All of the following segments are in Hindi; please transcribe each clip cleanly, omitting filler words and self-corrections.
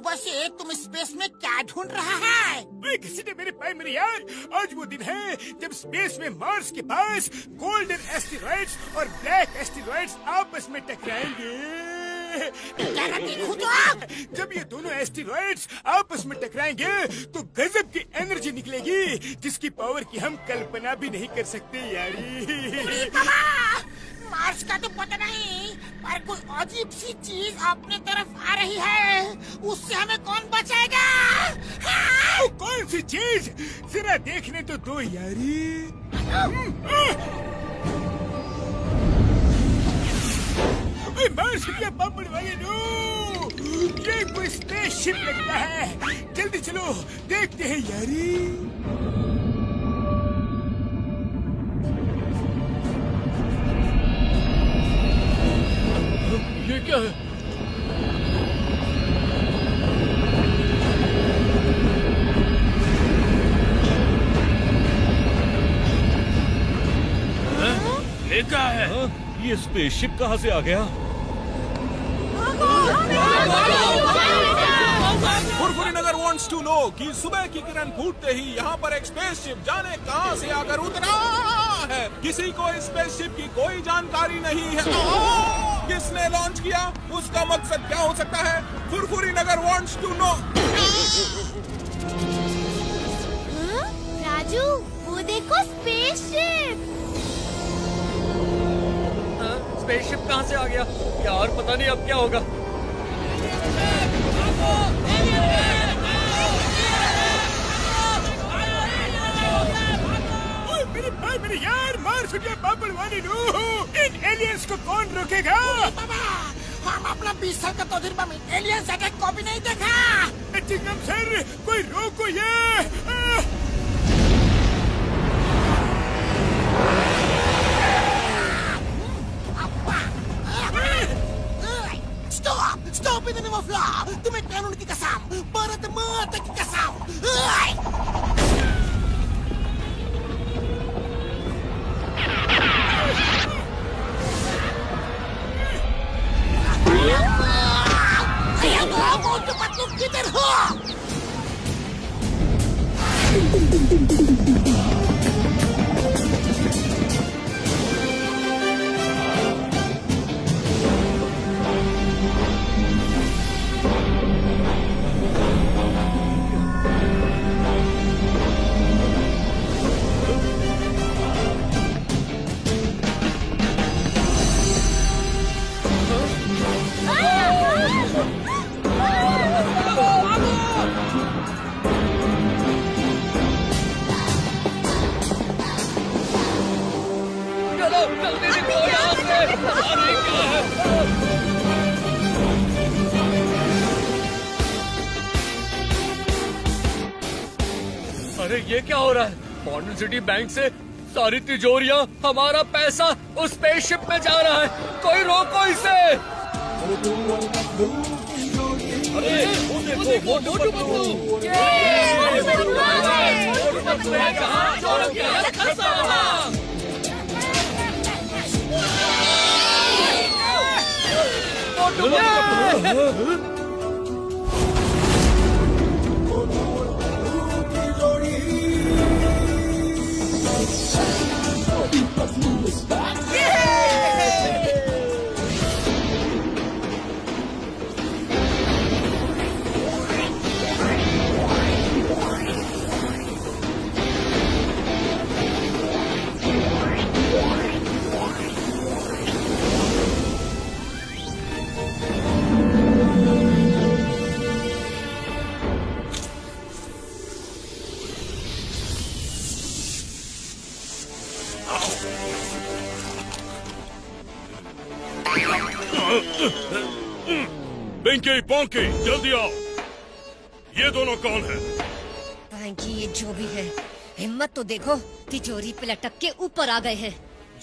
वैसे तुम स्पेस में क्या ढूंढ रहा है? किसी ने मेरे पाए मेरे यार, आज वो दिन है जब स्पेस में मार्स के पास गोल्डन एस्टेरॉइड्स और ब्लैक एस्टेरॉइड्स आपस में टकराएंगे। देखो तो, जब ये दोनों एस्टेरॉइड्स आपस में टकराएंगे तो गजब की एनर्जी निकलेगी जिसकी पावर की हम कल्पना भी नहीं कर सकते यारी। मार्स का तो पता नहीं, पर कोई अजीब सी चीज अपने तरफ आ रही है। उससे हमें कौन बचाएगा? वो कौन सी चीज? जरा देखने तो दो यारी। मार्स के पापड़ वाले नो, ये कोई स्पेसशिप लगता है। जल्दी चलो देखते हैं यारी। ये क्या है? ये क्या है? ये स्पेसशिप कहाँ से आ गया? फुरफुरी नगर wants to know कि सुबह की किरण फूटते ही यहाँ पर एक स्पेसशिप जाने कहाँ से आकर उतरा है। किसी को इस स्पेसशिप की कोई जानकारी नहीं है। किसने लॉन्च किया, उसका मकसद क्या हो सकता है? फुरफुरी नगर wants to know। राजू, वो देखो स्पेसशिप। स्पेसशिप कहाँ से आ गया यार? पता नहीं अब क्या होगा। मेरे भाई मेरे यार, मार्स के पापड़ वाले नो, इन एलियंस को कौन रोकेगा? हम अपना 20 साल का तजुर्बा में एलियंस अटैक को भी नहीं देखा। चिंगम सर, कोई रोको ये। Stop in the name of law! तुम्हें कानून की कसम, भारत माता की कसम। तुम किधर हो? अरे ये क्या हो रहा है? मॉडर्न सिटी बैंक से सारी तिजोरियां, हमारा पैसा उस स्पेसशिप में जा रहा है। कोई रोको इसे। अरे वो देखो, मोटू पतलू। मोटू पतलू है कहाँ? चोरों की हालत खस्ता रहा। मोटू पतलू। पिंकी पोंकी जल्दी आओ। ये दोनों कौन है? पिंकी, ये जो भी है, हिम्मत तो देखो, तिजोरी पे लटक के ऊपर आ गए हैं।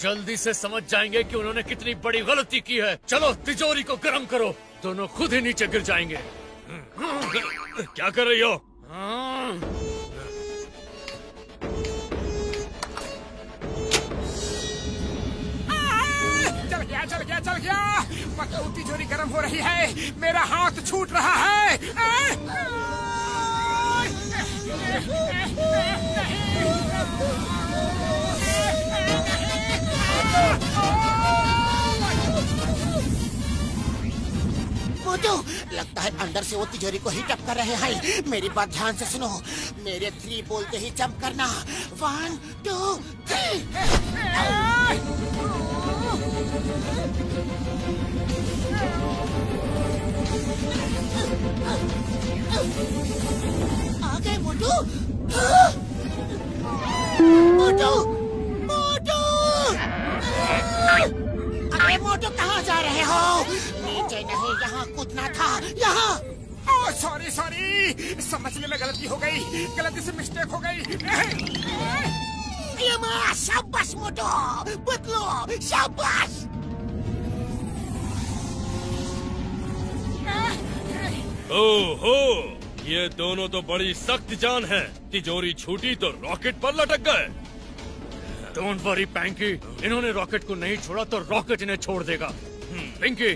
जल्दी से समझ जाएंगे कि उन्होंने कितनी बड़ी गलती की है। चलो तिजोरी को गर्म करो, दोनों खुद ही नीचे गिर जाएंगे। क्या कर रही हो? चल गया, चल गया, चल गया। पतलू तिजोरी गर्म हो रही है, मेरा हाथ छूट रहा है। मोटू, लगता है अंदर से वो तिजोरी को हीट अप कर रहे हैं। मेरी बात ध्यान से सुनो, मेरे 3 बोलते ही जंप करना। 1 2 3। आ गए मोटू। मोटू, मोटू, अरे मोटू कहाँ जा रहे हो? नीचे नहीं, यहाँ कूदना था, यहाँ। सॉरी सॉरी, समझने में गलती हो गई, गलती से मिस्टेक हो गई। ये माँ, शाबाश मोटू, पतलू, शाबाश। ओहो, ये दोनों तो बड़ी सख्त जान है। तिजोरी छूटी तो रॉकेट पर लटक गए। डोंट वरी पैंकी, इन्होंने रॉकेट को नहीं छोड़ा तो रॉकेट इन्हें छोड़ देगा। Pinky,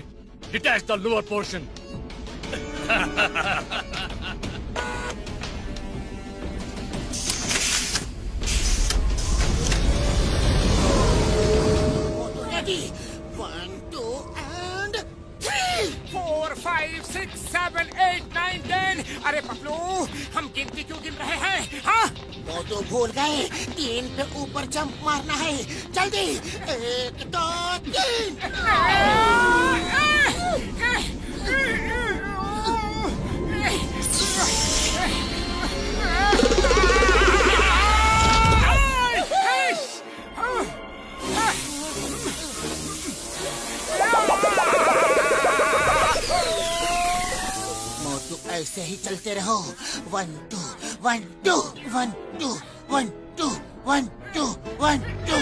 detach the lower portion. Ready, 1 2 and 3। 4 5 6 7 8 9 10। अरे पतलू, हम गिनती क्यों गिन रहे हैं? हाँ, मोटू भूल गए, 3 पे ऊपर जंप मारना है। जल्दी, 1 2 3। मोटू ऐसे ही चलते रहो। 1 2 1 2 1 2 1 2 1 2 1 2।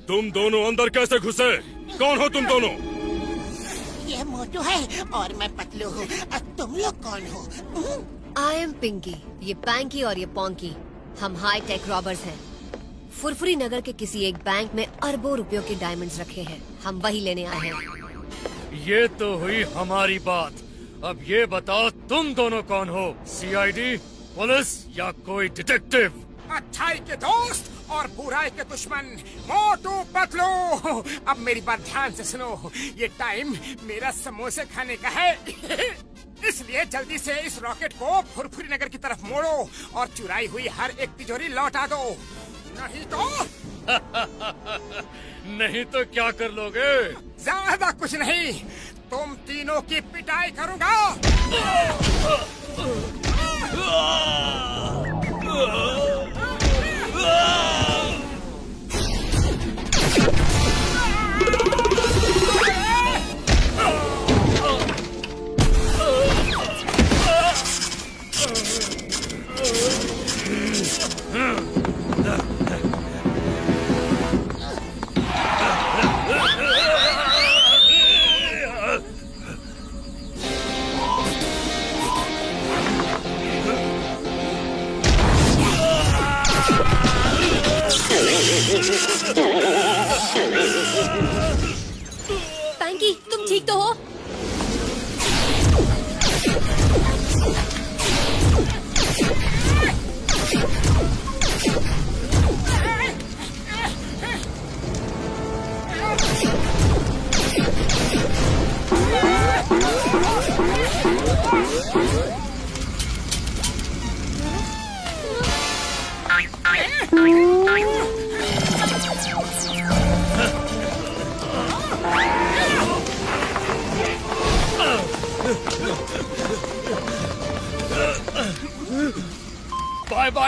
तुम दोनों अंदर कैसे घुसे? कौन हो तुम दोनों? ये मोटू है और मैं पतलू हूँ। अब तुम लोग कौन हो? आई एम पिंकी, ये पैंकी और ये पोंकी। हम हाई टेक रॉबर्स हैं। फुरफुरी नगर के किसी एक बैंक में अरबों रुपयों के डायमंड्स रखे हैं। हम वही लेने आए हैं। ये तो हुई हमारी बात। अब ये बताओ तुम दोनों कौन हो? सीआईडी, पुलिस या कोई डिटेक्टिव? अच्छाई के दोस्त और बुराई के दुश्मन, मोटू पतलू। अब मेरी बात ध्यान से सुनो, ये टाइम मेरा समोसे खाने का है। इसलिए जल्दी से इस रॉकेट को फुरफुरी नगर की तरफ मोड़ो और चुराई हुई हर एक तिजोरी लौटा दो, नहीं तो नहीं तो क्या कर लोगे? ज्यादा कुछ नहीं, तुम तीनों की पिटाई करूंगा। पैंकी, तुम ठीक तो हो?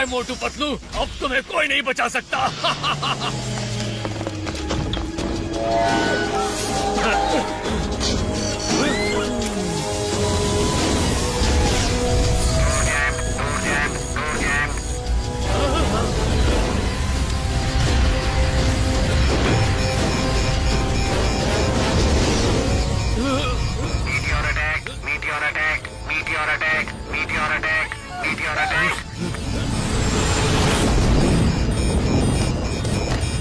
बाय मोटू पतलू, अब तुम्हें कोई नहीं बचा सकता।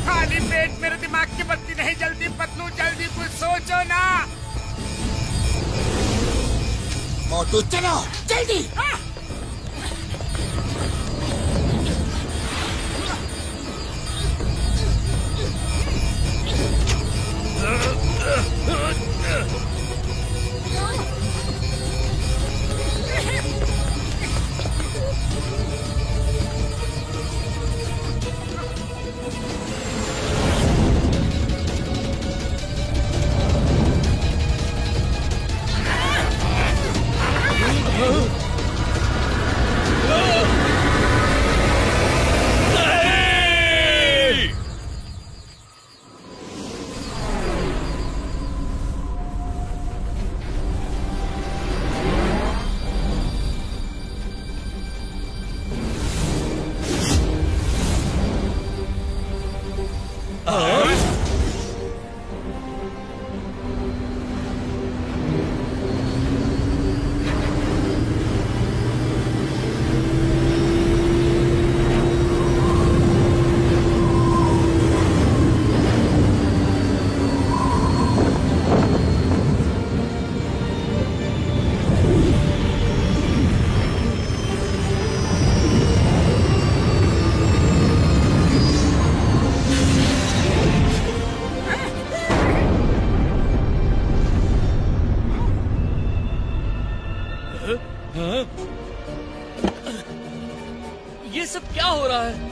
खाली पेट मेरे दिमाग की बत्ती नहीं जल्दी पतलू, जल्दी कुछ सोचो ना। मोटू चलो जल्दी। ये सब क्या हो रहा है?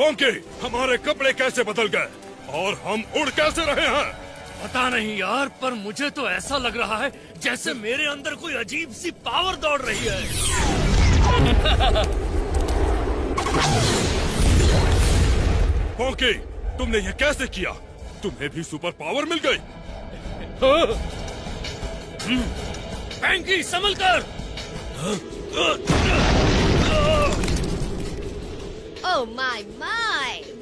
पोंकी, हमारे कपड़े कैसे बदल गए और हम उड़ कैसे रहे हैं? पता नहीं यार, पर मुझे तो ऐसा लग रहा है जैसे मेरे अंदर कोई अजीब सी पावर दौड़ रही है। पोंकी, तुमने ये कैसे किया? तुम्हें भी सुपर पावर मिल गई? पैंकी, संभल कर। Oh my!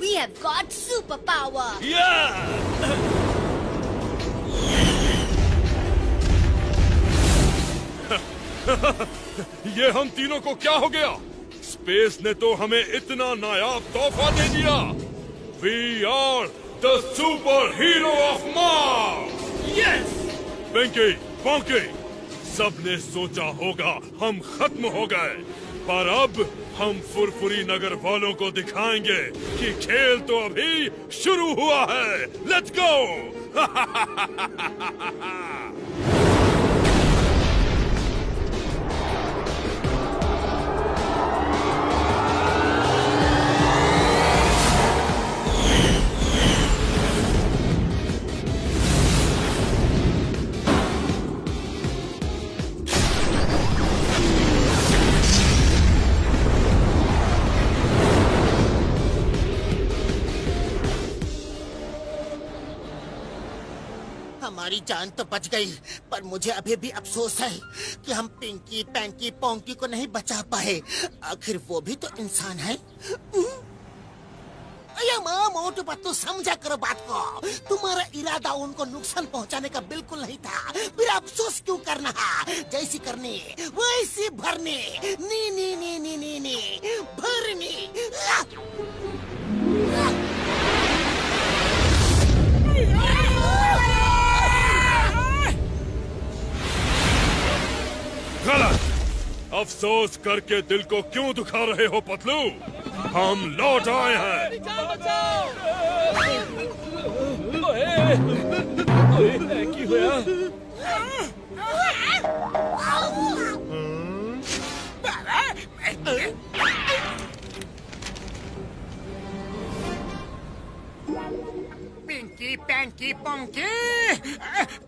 We have got superpower! ये हम तीनों को क्या हो गया? स्पेस ने तो हमें इतना नायाब तोहफा दे दिया। We are the superhero of Mars! Yes! Panky, ponky, सबने सोचा होगा हम खत्म हो गए, पर अब हम फुरफुरी नगर वालों को दिखाएंगे कि खेल तो अभी शुरू हुआ है। Let's go! हमारी जान तो बच गई, पर मुझे अभी भी अफसोस है कि हम पिंकी, पैंकी, पोंकी को नहीं बचा पाए। आखिर वो भी तो इंसान है। अयो! मोटू पतलू समझा करो बात को। तुम्हारा इरादा उनको नुकसान पहुंचाने का बिल्कुल नहीं था, फिर अफसोस क्यों करना? जैसी करनी वैसी भरनी। नी नी नी नी नी नी भरनी। गलत। अफसोस करके दिल को क्यों दुखा रहे हो पतलू? हम लौट आए हैं। की होया? पिंकी पैंकी पोंकी,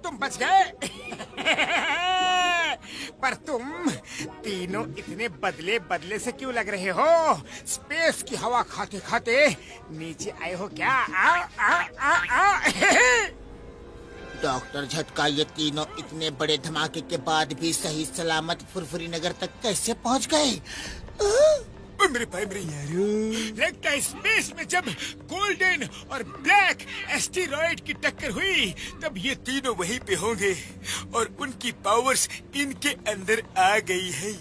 तुम बच गए। पर तुम तीनों इतने बदले बदले से क्यों लग रहे हो? स्पेस की हवा खाते खाते नीचे आए हो क्या? डॉक्टर झटका, ये तीनों इतने बड़े धमाके के बाद भी सही सलामत फुरफुरी नगर तक कैसे पहुंच गए? मेरे भाई मेरे यारो, लगता है स्पेस में जब गोल्डन और ब्लैक एस्टेरॉइड की टक्कर हुई तब ये तीनों वहीं पे होंगे और उनकी पावर्स इनके अंदर आ गई है,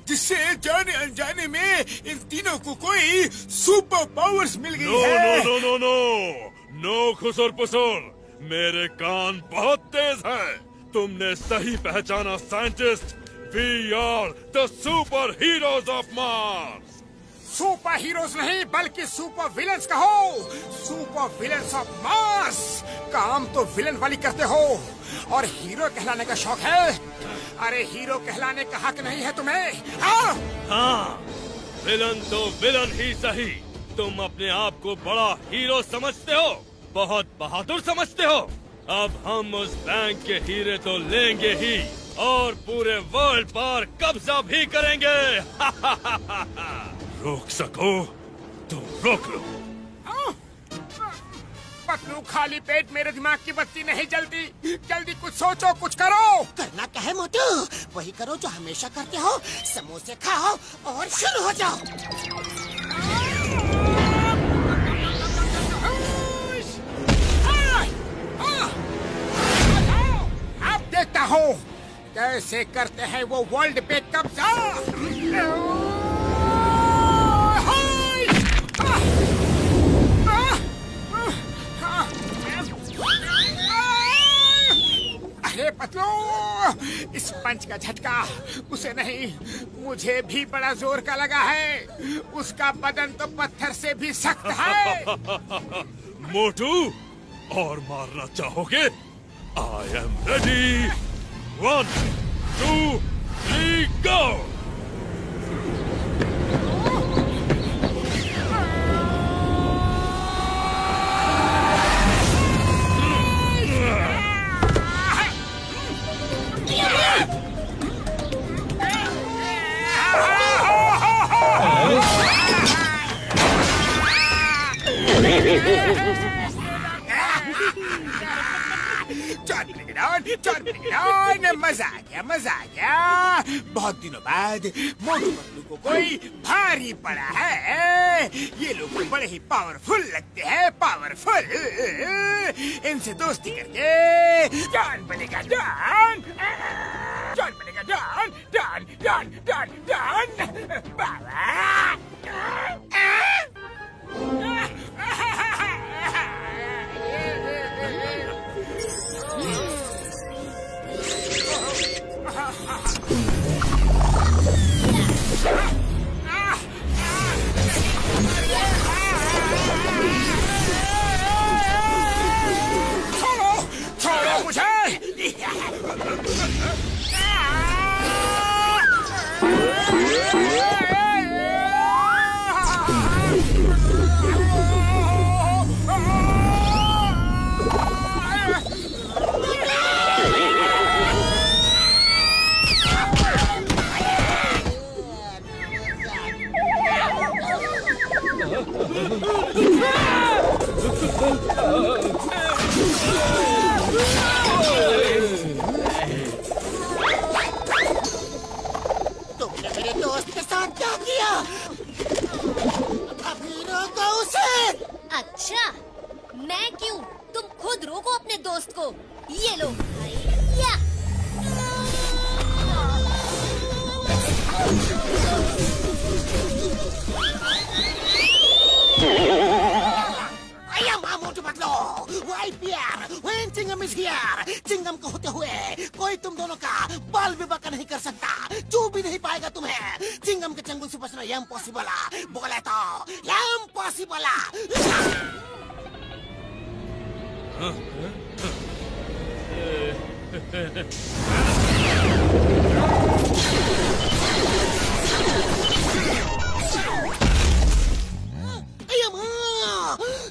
जिससे जाने अनजाने में इन तीनों को कोई सुपर पावर्स मिल गई है। No no no no no खुसर पुसर, मेरे कान बहुत तेज है। तुमने सही पहचाना scientist. We are the super heroes of Mars. Super heroes नहीं बल्कि सुपर विलन्स कहो। Super villains of Mars. काम तो विलन वाली करते हो और हीरो कहलाने का शौक है। अरे हीरो कहलाने का हक नहीं है तुम्हें? हाँ, विलन तो विलन ही सही। तुम अपने आप को बड़ा हीरो समझते हो, बहुत बहादुर समझते हो। अब हम उस बैंक के हीरे तो लेंगे ही और पूरे वर्ल्ड पर कब्जा भी करेंगे। रोक सको तो रोक लो। पतलू, खाली पेट मेरे दिमाग की बत्ती नहीं जलती। जल्दी कुछ सोचो, कुछ करो। करना क्या है मोटू? वही करो जो हमेशा करते हो। समोसे खाओ और शुरू हो जाओ। अब देखता हूँ कैसे करते हैं वो वर्ल्ड पे कब्जा। अरे पतलू, इस पंच का झटका उसे नहीं मुझे भी बड़ा जोर का लगा है। उसका बदन तो पत्थर से भी सख्त है। मोटू, और मारना चाहोगे? I am ready. 1, 2, 3, go! मजा आ गया, मजा आ गया। बहुत दिनों बाद मोटू पतलू को कोई भारी पड़ा है। ये लोग बड़े ही पावरफुल लगते हैं, पावरफुल। इनसे दोस्ती करके डॉन बनेगा, डॉन। डॉन बनेगा, don, don, don, don, don. बाबा। छोड़ो मुझे। को। ये लो। या। Motu Patlu, why Pierre? When Chingam is here? Chingam को होते हुए कोई तुम दोनों का बाल भी बाका नहीं कर सकता, चू भी नहीं पाएगा तुम्हें। चिंगम के चंगुल से बचना इम्पॉसिबल है, बोले तो इम्पॉसिबल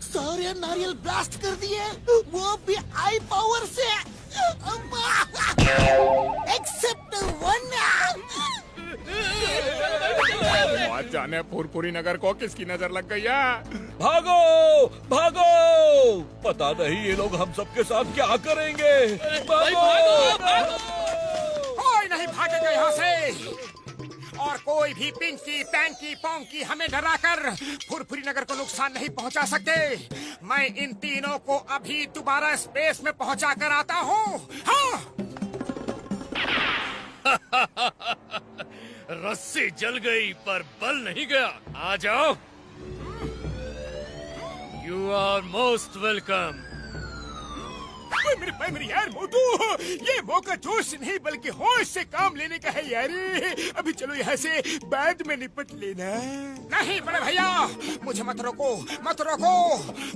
सारे नारियल ब्लास्ट कर दिए, वो भी आई पावर से, एक्सेप्ट वन। आज जाने फुरफुरी नगर को किसकी नजर लग गई है। भागो भागो, पता नहीं ये लोग हम सबके साथ क्या करेंगे। भागो भागो, कोई नहीं भागेगा यहाँ से, और कोई भी पिंकी पैंकी पोंकी हमें डराकर फुरफुरी नगर को नुकसान नहीं पहुंचा सकते। मैं इन तीनों को अभी दोबारा स्पेस में पहुंचा कर आता हूँ। हाँ। रस्सी जल गई पर बल नहीं गया। आ जाओ। You are most welcome. मेरे भाई मेरे यार मोटू, ये मौका जोश से नहीं बल्कि होश से काम लेने का है यार। अभी चलो यहाँ से बाद में निपट लेना। नहीं बड़े भैया, मुझे मत रोको मत रोको।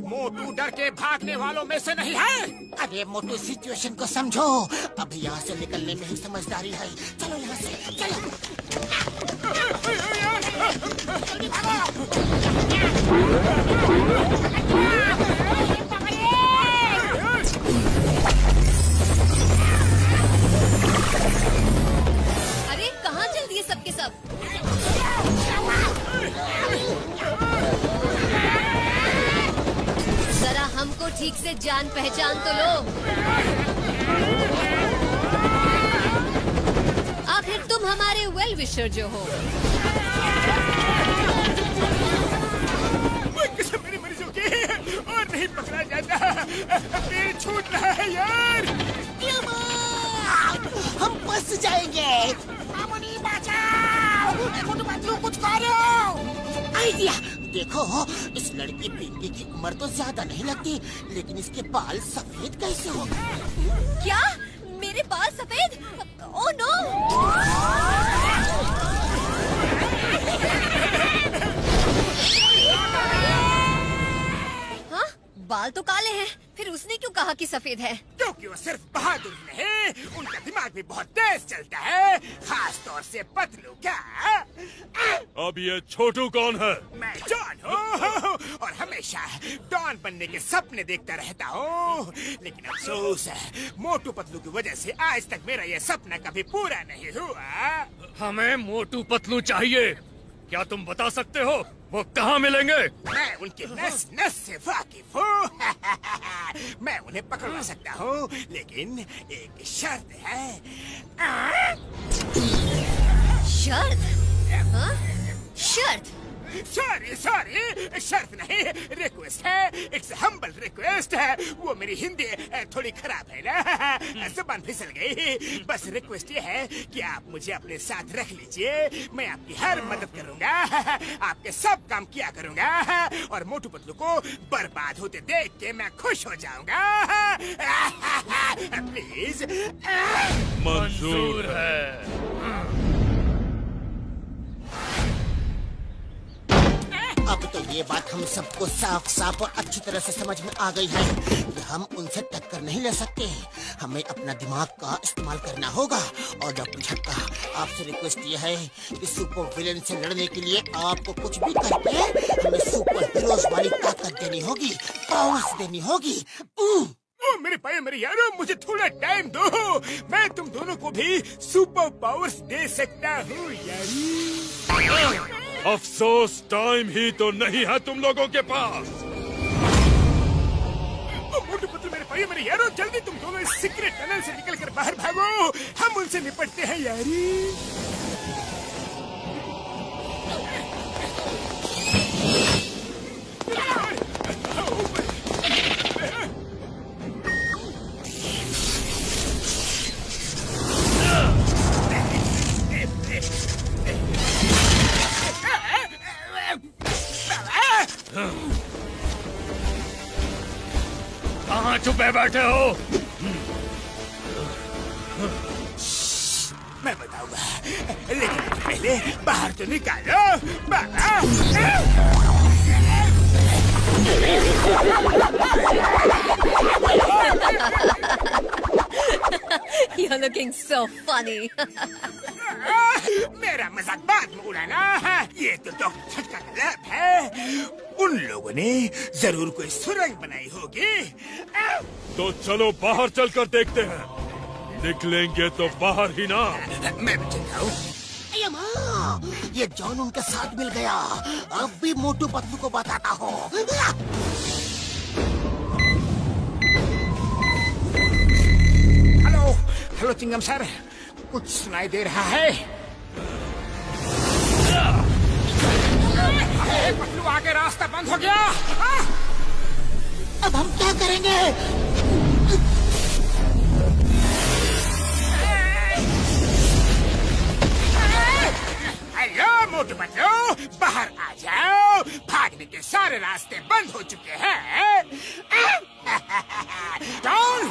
मोटू डर के भागने वालों में से नहीं है। अरे मोटू, सिचुएशन को समझो, अभी यहाँ से निकलने में ही समझदारी है। चलो यहाँ से, चलो। जल्दी भागो। अरे कहाँ चल दिए सबके सब? जरा हमको ठीक से जान पहचान तो लो। आखिर तुम हमारे वेल विशर जो हो। मेरी मरीजों की और नहीं पकड़ा जाता, पेट छूट रहा है यार। हम फंस जाएंगे। मामूली बचाओ, मोटू पतलू कुछ करो। आइडिया देखो, इस लड़की पिंकी की उम्र तो ज्यादा नहीं लगती, लेकिन इसके बाल सफेद कैसे हो? क्या मेरे बाल सफेद? Oh no! हाँ, बाल तो काले हैं, फिर उसने क्यों कहा कि सफेद है? क्योंकि वो सिर्फ बहादुर नहीं, उनका दिमाग भी बहुत तेज चलता है, खास तौर से पतलू का। अब ये छोटू कौन है? मैं जॉन हूँ और हमेशा डॉन बनने के सपने देखता रहता हूँ, लेकिन अफसोस है मोटू पतलू की वजह से आज तक मेरा ये सपना कभी पूरा नहीं हुआ। हमें मोटू पतलू चाहिए। क्या तुम बता सकते हो वो कहाँ मिलेंगे? मैं उनके नस नस से वाकिफ हूँ। मैं उन्हें पकड़वा सकता हूँ, लेकिन एक शर्त है। शर्त? हाँ? शर्त? सॉरी सॉरी, शर्त नहीं, रिक्वेस्ट है। इट्स हम्बल रिक्वेस्ट है। वो मेरी हिंदी थोड़ी खराब है ना, जुबान फिसल गई। बस रिक्वेस्ट ये है कि आप मुझे अपने साथ रख लीजिए। मैं आपकी हर मदद करूंगा, आपके सब काम किया करूंगा, और मोटू पतलू को बर्बाद होते देख के मैं खुश हो जाऊंगा। प्लीज। मंजूर है। अब तो ये बात हम सबको साफ साफ और अच्छी तरह से समझ में आ गई है कि हम उनसे टक्कर नहीं ले सकते। हमें अपना दिमाग का इस्तेमाल करना होगा। और डॉक्टर झटका, आपसे रिक्वेस्ट ये है कि सुपर विलेन से लड़ने के लिए आपको कुछ भी करके हमें सुपर हीरोज वाली ताकत देनी होगी, पावर्स देनी होगी। ओ मेरे भाई मेरे यारो, मुझे थोड़ा टाइम दो। मैं तुम दोनों को भी सुपर पावर्स दे सकता हूँ यार। अफसोस टाइम ही तो नहीं है तुम लोगों के पास। मोटू पतलू मेरे भाई मेरे यारो, जल्दी तुम दोनों इस सीक्रेट टनल से निकलकर बाहर भागो। हम उनसे निपटते हैं यारी। छुपे बैठे हो? मैं बताऊंगा, लेकिन पहले बाहर तो निकालो। बाहर। You're looking so funny. मेरा मजाक बाद में उड़ाना। ये तो डॉक्टर छटका का लैब है। उन लोगों ने जरूर कोई सुरंग बनाई होगी। तो चलो बाहर चलकर देखते हैं। निकलेंगे तो बाहर ही ना। मैं भी चलता हूँ। अय्या, ये जॉन उनके साथ मिल गया। अब भी मोटू पतलू को बताता हूँ। हेलो हेलो चिंगम सर, कुछ सुनाई दे रहा है? अरे पतलू, आगे रास्ता बंद हो गया। अब हम क्या करेंगे? हेलो मोटू पतलू, बाहर आ जाओ। भागने के सारे रास्ते बंद हो चुके हैं। जॉन,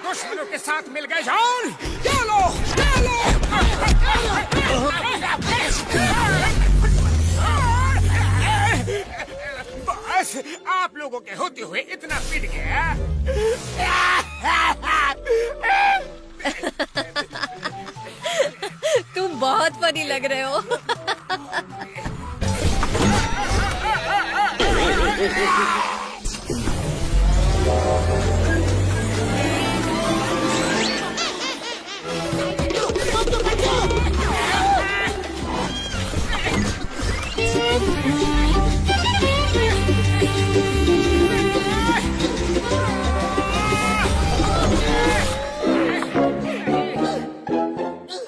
दुश्मनों के साथ मिल गए। जॉन, चलो चलो। बस आप लोगों के होते हुए इतना पिट गया। तुम बहुत फनी लग रहे हो।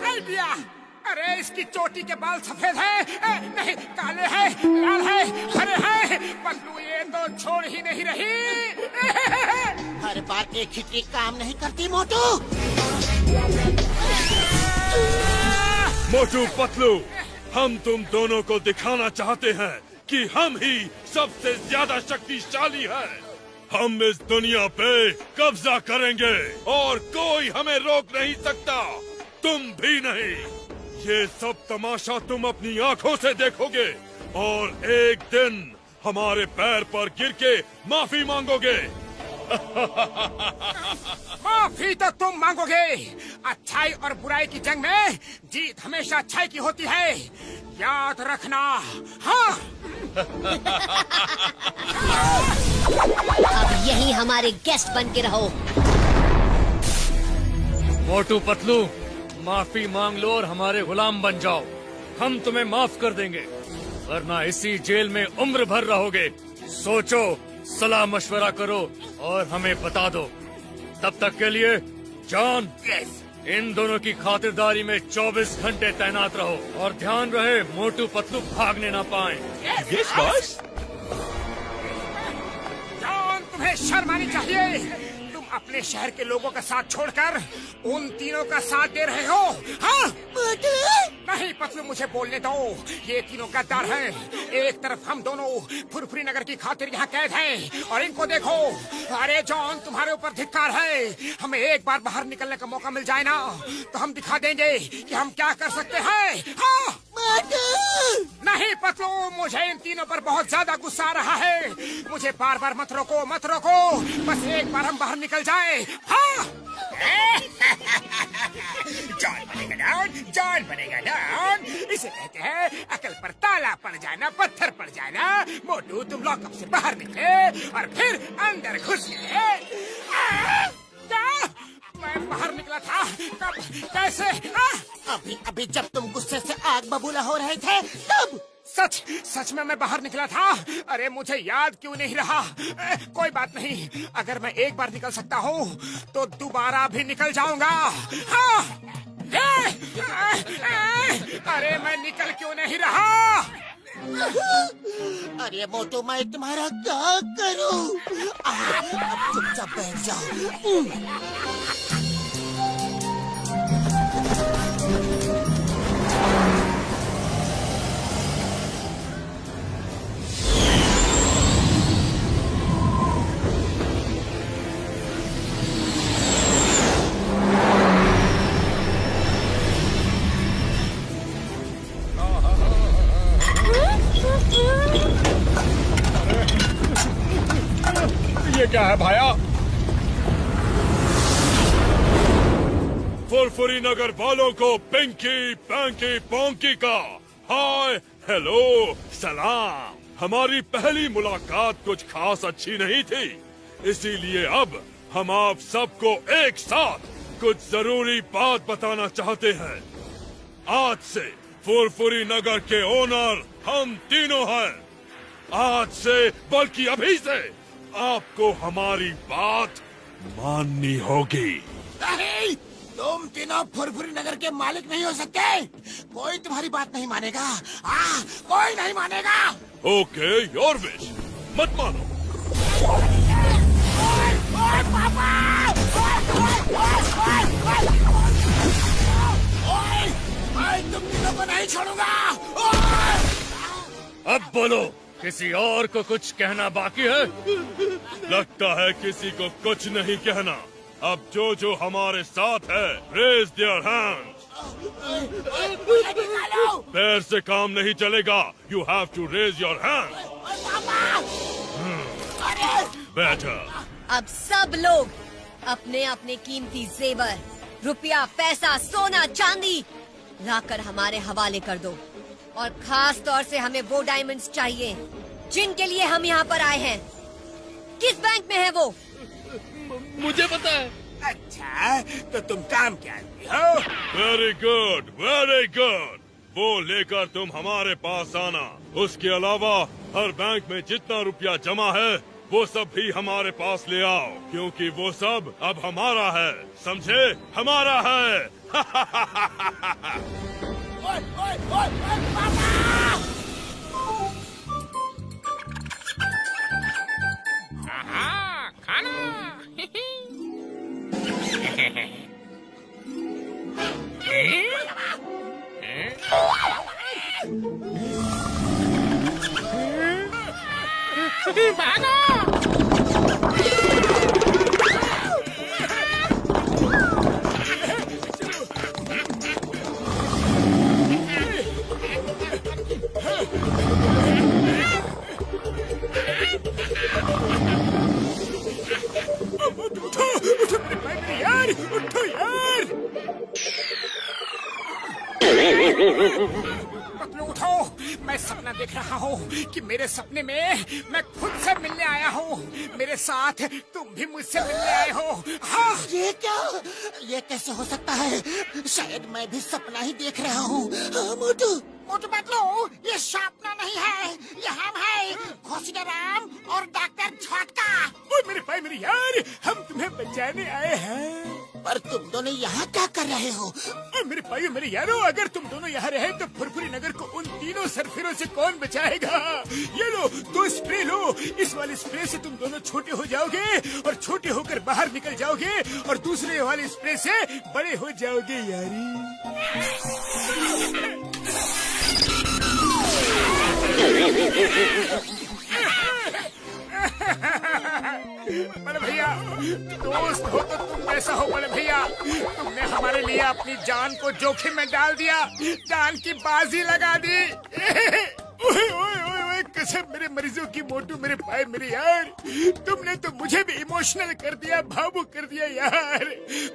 आइडिया! अरे इसकी चोटी के बाल सफेद हैं, नहीं काले हैं, लाल हैं, हरे हैं। पतलू ये तो छोड़ ही नहीं रही। हर बार एक ही ट्रिक काम नहीं करती मोटू। मोटू पतलू, हम तुम दोनों को दिखाना चाहते हैं कि हम ही सबसे ज्यादा शक्तिशाली हैं। हम इस दुनिया पे कब्जा करेंगे और कोई हमें रोक नहीं सकता। तुम भी नहीं। ये सब तमाशा तुम अपनी आंखों से देखोगे और एक दिन हमारे पैर पर गिर के माफी मांगोगे। माफी तो तुम मांगोगे। अच्छाई और बुराई की जंग में जीत हमेशा अच्छाई की होती है, याद रखना। हाँ। अब यही हमारे गेस्ट बन के रहो। मोटू पतलू, माफी मांग लो और हमारे गुलाम बन जाओ। हम तुम्हें माफ कर देंगे, वरना इसी जेल में उम्र भर रहोगे। सोचो, सलाह मशवरा करो और हमें बता दो। तब तक के लिए जॉन, इन दोनों की खातिरदारी में 24 घंटे तैनात रहो और ध्यान रहे मोटू पतलू भागने ना पाएं। Yes boss. जॉन, तुम्हें शर्म आनी चाहिए। तुम अपने शहर के लोगों का साथ छोड़कर उन तीनों का साथ दे रहे हो। हाँ? नहीं पतलू, मुझे बोलने दो। ये तीनों गद्दार हैं। एक तरफ हम दोनों फुरफुरी नगर की खातिर यहाँ कैद हैं और इनको देखो। अरे जॉन, तुम्हारे ऊपर धिक्कार है। हमें एक बार बाहर निकलने का मौका मिल जाए ना, तो हम दिखा देंगे कि हम क्या कर सकते हैं। हाँ? नहीं पतलू, मुझे इन तीनों पर बहुत ज्यादा गुस्सा आ रहा है। मुझे बार बार मत रोको, मत रोको। बस एक बार हम बाहर निकल जाए। हाँ? जॉन बनेगा डॉन, जॉन बनेगा डॉन। इसे कहते हैं अकल पर ताला पड़ जाना, पत्थर पड़ जाना। मोटू, तुम लॉकअप से बाहर निकले और फिर अंदर घुस गए। क्या? मैं बाहर निकला था? कब? कैसे? अभी अभी जब तुम गुस्से से आग बबूला हो रहे थे तब। सच सच में मैं बाहर निकला था। अरे मुझे याद क्यों नहीं रहा? कोई बात नहीं, अगर मैं एक बार निकल सकता हूँ तो दोबारा भी निकल जाऊंगा। हाँ? अरे मैं निकल क्यों नहीं रहा? अरे मोटू, मैं तुम्हारा क्या करूं? अब चुपचाप बैठ जाओ। क्या है भाया? फुरफुरी नगर वालों को पिंकी पैंकी पोंकी का हाय हेलो सलाम। हमारी पहली मुलाकात कुछ खास अच्छी नहीं थी, इसीलिए अब हम आप सबको एक साथ कुछ जरूरी बात बताना चाहते हैं। आज से फुरफुरी नगर के ओनर हम तीनों हैं। आज से बल्कि अभी से आपको हमारी बात माननी होगी। नहीं, तुम तीनों फुरफुरी नगर के मालिक नहीं हो सकते। कोई तुम्हारी बात नहीं मानेगा। कोई नहीं मानेगा। ओके योर विश, मत मानो। मैं तुम तीनों को नहीं छोड़ूंगा। अब बोलो, किसी और को कुछ कहना बाकी है? लगता है किसी को कुछ नहीं कहना। अब जो हमारे साथ है, रेज देयर हैंड्स। पैर से काम नहीं चलेगा। You have to raise your hands. Better. अब सब लोग अपने अपने कीमती जेवर, रुपया, पैसा, सोना, चांदी लाकर हमारे हवाले कर दो। और खास तौर से हमें वो डायमंड्स चाहिए जिनके लिए हम यहाँ पर आए हैं। किस बैंक में है वो? मुझे पता है। अच्छा, तो तुम काम क्या हो? Very good, very good. वो लेकर तुम हमारे पास आना। उसके अलावा हर बैंक में जितना रुपया जमा है वो सब भी हमारे पास ले आओ, क्योंकि वो सब अब हमारा है, समझे? हमारा है। ओए, ओए, ओए, ओए, पापा! खाना। उठो यार। पतलू उठो, मैं सपना देख रहा हूँ कि मेरे सपने में मैं खुद से मिलने आया हूँ। मेरे साथ तुम भी मुझसे मिलने आए हो। हाँ, ये क्या? ये कैसे हो सकता है? शायद मैं भी सपना ही देख रहा हूँ। मोटू मोटू पतलू, ये सपना नहीं है, ये हम है, घोसीराम और डॉक्टर झटका। ओए मेरे भाई मेरे यार, हम तुम्हें बचाने आए हैं। पर तुम दोनों यहाँ क्या कर रहे हो? ओए मेरे भाई मेरे यारो, अगर तुम दोनों यहाँ रहे तो फुरफुरी नगर को उन तीनों सरफिरों से कौन बचाएगा? ये लो, 2 स्प्रे लो। इस वाले स्प्रे से तुम दोनों छोटे हो जाओगे और छोटे होकर बाहर निकल जाओगे, और दूसरे वाले स्प्रे से बड़े हो जाओगे यारी। बड़े भैया, दोस्त हो तो तुम कैसा हो बड़े भैया? तुमने हमारे लिए अपनी जान को जोखिम में डाल दिया, जान की बाजी लगा दी। ओए ओए ओए ओए, कसम मेरे मरीजों की मोटू मेरे भाई मेरे यार, तुमने तो मुझे भी इमोशनल कर दिया, भावुक कर दिया यार।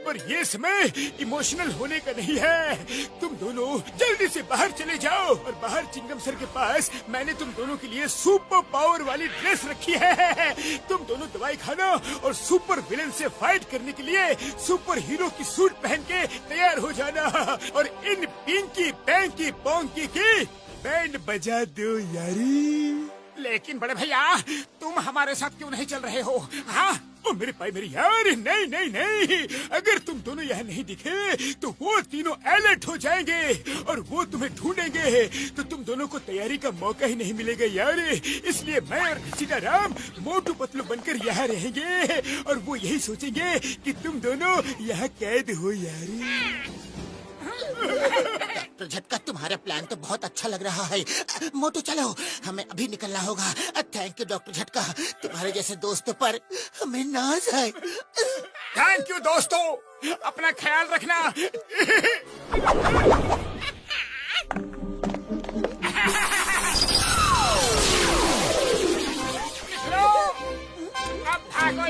पर ये समय इमोशनल होने का नहीं है। तुम दोनों जल्दी से बाहर चले जाओ, और बाहर चिंगम सर के पास मैंने तुम दोनों के लिए सुपर पावर वाली ड्रेस रखी है। तुम दोनों दवाई खाना और सुपर विलेन से फाइट करने के लिए सुपर हीरो की सूट पहन के तैयार हो जाना, और इन पिंकी पैंकी पोंकी की बैंड बजा दो यारी। लेकिन बड़े भैया, तुम हमारे साथ क्यों नहीं चल रहे हो? हाँ, ओ मेरे भाई मेरे यार, नहीं नहीं नहीं, अगर तुम दोनों यहाँ नहीं दिखे तो वो तीनों अलर्ट हो जाएंगे और वो तुम्हें ढूंढेंगे, तो तुम दोनों को तैयारी का मौका ही नहीं मिलेगा यार। इसलिए मैं और सीताराम मोटू पतलू बनकर यहाँ रहेंगे, और वो यही सोचेंगे कि तुम दोनों यहाँ कैद हो यार। डॉक्टर झटका, तुम्हारा प्लान तो बहुत अच्छा लग रहा है। मोटू चलो, हमें अभी निकलना होगा। थैंक यू डॉक्टर झटका, तुम्हारे जैसे दोस्तों पर हमें नाज है। थैंक यू दोस्तों, अपना ख्याल रखना। अब भागो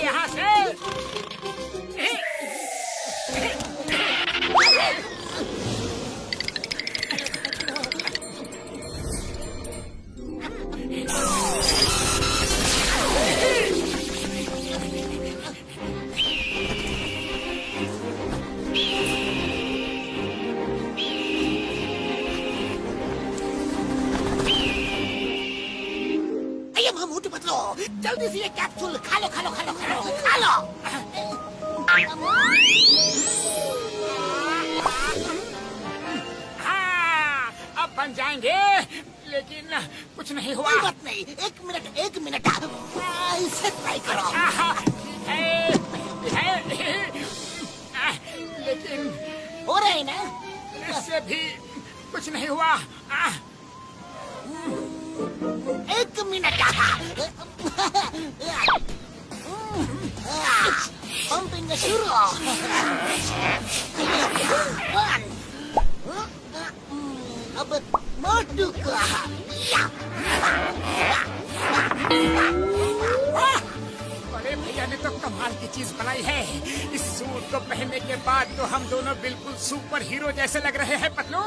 जल्दी से ये कैप्सूल खा लो खा लो खा लो खा लो खा लो। हाँ, अब बन जाएंगे, लेकिन कुछ नहीं हुआ। कोई बात नहीं, एक मिनट इसे ट्राई करो। लेकिन हो रहा है ना? इससे भी कुछ नहीं हुआ। एक मिनट। पंपिंग शुरू। अब मोटू को बड़े भैया ने तो कमाल की चीज बनाई है। इस सूट को पहनने के बाद तो हम दोनों बिल्कुल सुपर हीरो जैसे लग रहे हैं पतलू।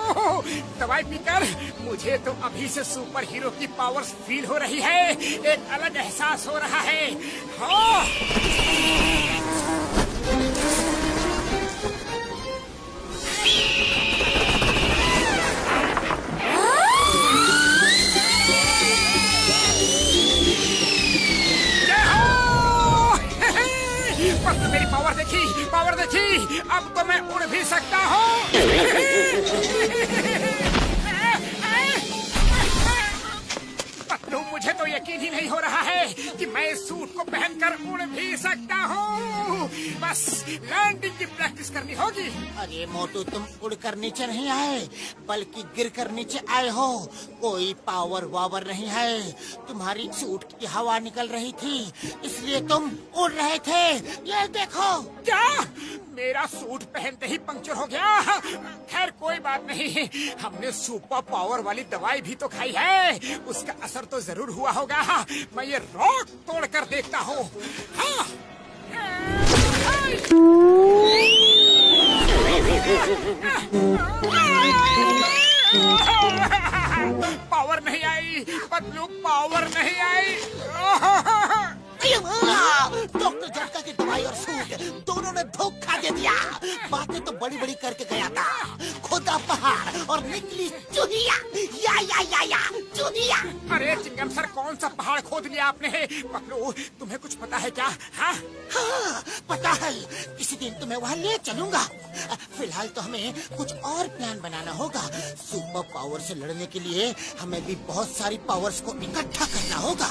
दवाई पीकर मुझे तो अभी से सुपर हीरो की पावर्स फील हो रही है। एक अलग एहसास हो रहा है। हाँ। मेरी पावर देखी, अब तो मैं उड़ भी सकता हूँ। पतलू, मुझे तो यकीन ही नहीं हो रहा है कि मैं इस सूट को पहनकर उड़ भी सकता हूँ। बस लैंडिंग की प्रैक्टिस करनी होगी। अरे मोटू, तुम उड़कर नीचे नहीं आए, बल्कि गिरकर नीचे आए हो। कोई पावर वावर नहीं है। तुम्हारी सूट की हवा निकल रही थी, इसलिए तुम उड़ रहे थे। ये देखो। क्या मेरा सूट पहनते ही पंक्चर हो गया? खैर कोई बात नहीं, हमने सुपर पावर वाली दवाई भी तो खाई है, उसका असर तो जरूर हुआ होगा। मैं ये रॉक तोड़ कर देखता हूँ। हाँ। पावर नहीं आई पतलू, पावर नहीं आई। डॉक्टर झटका की दवाई और सूट दोनों ने धोखा दे दिया। बातें तो बड़ी बड़ी करके गया था, खुदा पहाड़ और निकली चूहिया। या चूहिया। अरे चिंगम सर, कौन सा पहाड़ खोद लिया आपने? पतलू, तुम्हें कुछ पता है क्या? हाँ, पता है। किसी दिन तुम्हें वहाँ ले चलूंगा। फिलहाल तो हमें कुछ और प्लान बनाना होगा। सुपर पावर से लड़ने के लिए हमें भी बहुत सारी पावर्स को इकट्ठा करना होगा।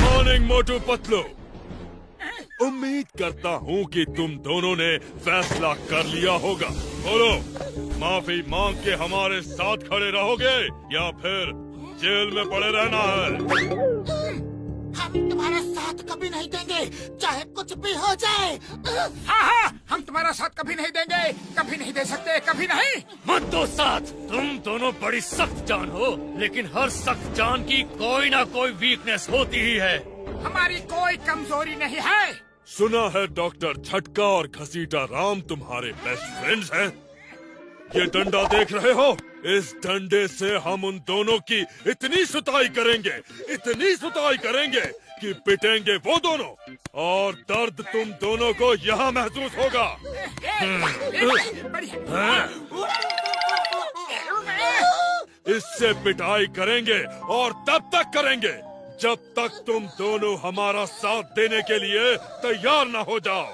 मॉर्निंग मोटू पतलू, उम्मीद करता हूँ कि तुम दोनों ने फैसला कर लिया होगा। बोलो, माफी मांग के हमारे साथ खड़े रहोगे या फिर जेल में पड़े रहना है? हम तुम्हारा साथ कभी नहीं देंगे, चाहे कुछ भी हो जाए। हाँ, हम तुम्हारा साथ कभी नहीं देंगे, कभी नहीं दे सकते, कभी नहीं। मत दो साथ। तुम दोनों बड़ी सख्त जान हो, लेकिन हर सख्त जान की कोई ना कोई वीकनेस होती ही है। हमारी कोई कमजोरी नहीं है। सुना है डॉक्टर झटका और घसीटा राम तुम्हारे बेस्ट फ्रेंड्स हैं। ये डंडा देख रहे हो? इस डंडे से हम उन दोनों की इतनी सुताई करेंगे कि पिटेंगे वो दोनों, और दर्द तुम दोनों को यहाँ महसूस होगा। इससे पिटाई करेंगे और तब तक करेंगे जब तक तुम दोनों हमारा साथ देने के लिए तैयार न हो जाओ।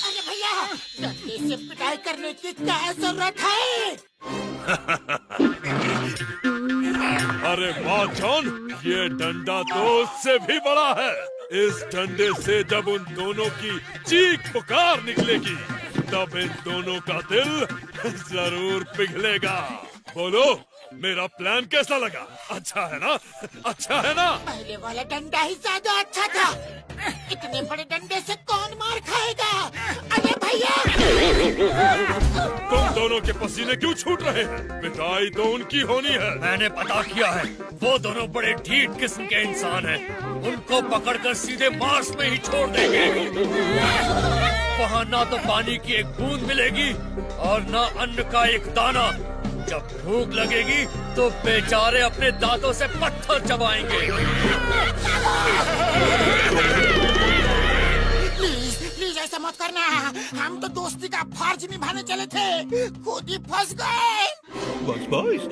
अरे भैया, डंडे से पिटाई करने की क्या जरूरत है? अरे वाह जॉन, ये डंडा तो उससे भी बड़ा है। इस डंडे से जब उन दोनों की चीख पुकार निकलेगी, तब इन दोनों का दिल जरूर पिघलेगा। बोलो, मेरा प्लान कैसा लगा? अच्छा है ना? अच्छा है ना? पहले वाला डंडा ही ज्यादा अच्छा था। इतने बड़े डंडे से कौन मार खाएगा? अरे भैया, तुम दोनों के पसीने क्यों छूट रहे हैं? पिटाई तो उनकी होनी है। मैंने पता किया है, वो दोनों बड़े ढीठ किस्म के इंसान हैं। उनको पकड़कर सीधे मार्स में ही छोड़ देंगे। वहाँ ना तो पानी की एक बूंद मिलेगी और ना अन्न का एक दाना। जब भूख लगेगी तो बेचारे अपने दांतों से पत्थर चबाएंगे। प्लीज ऐसा मत करना, हम तो दोस्ती का फर्ज निभाने चले थे, खुद ही फंस गए। बॉस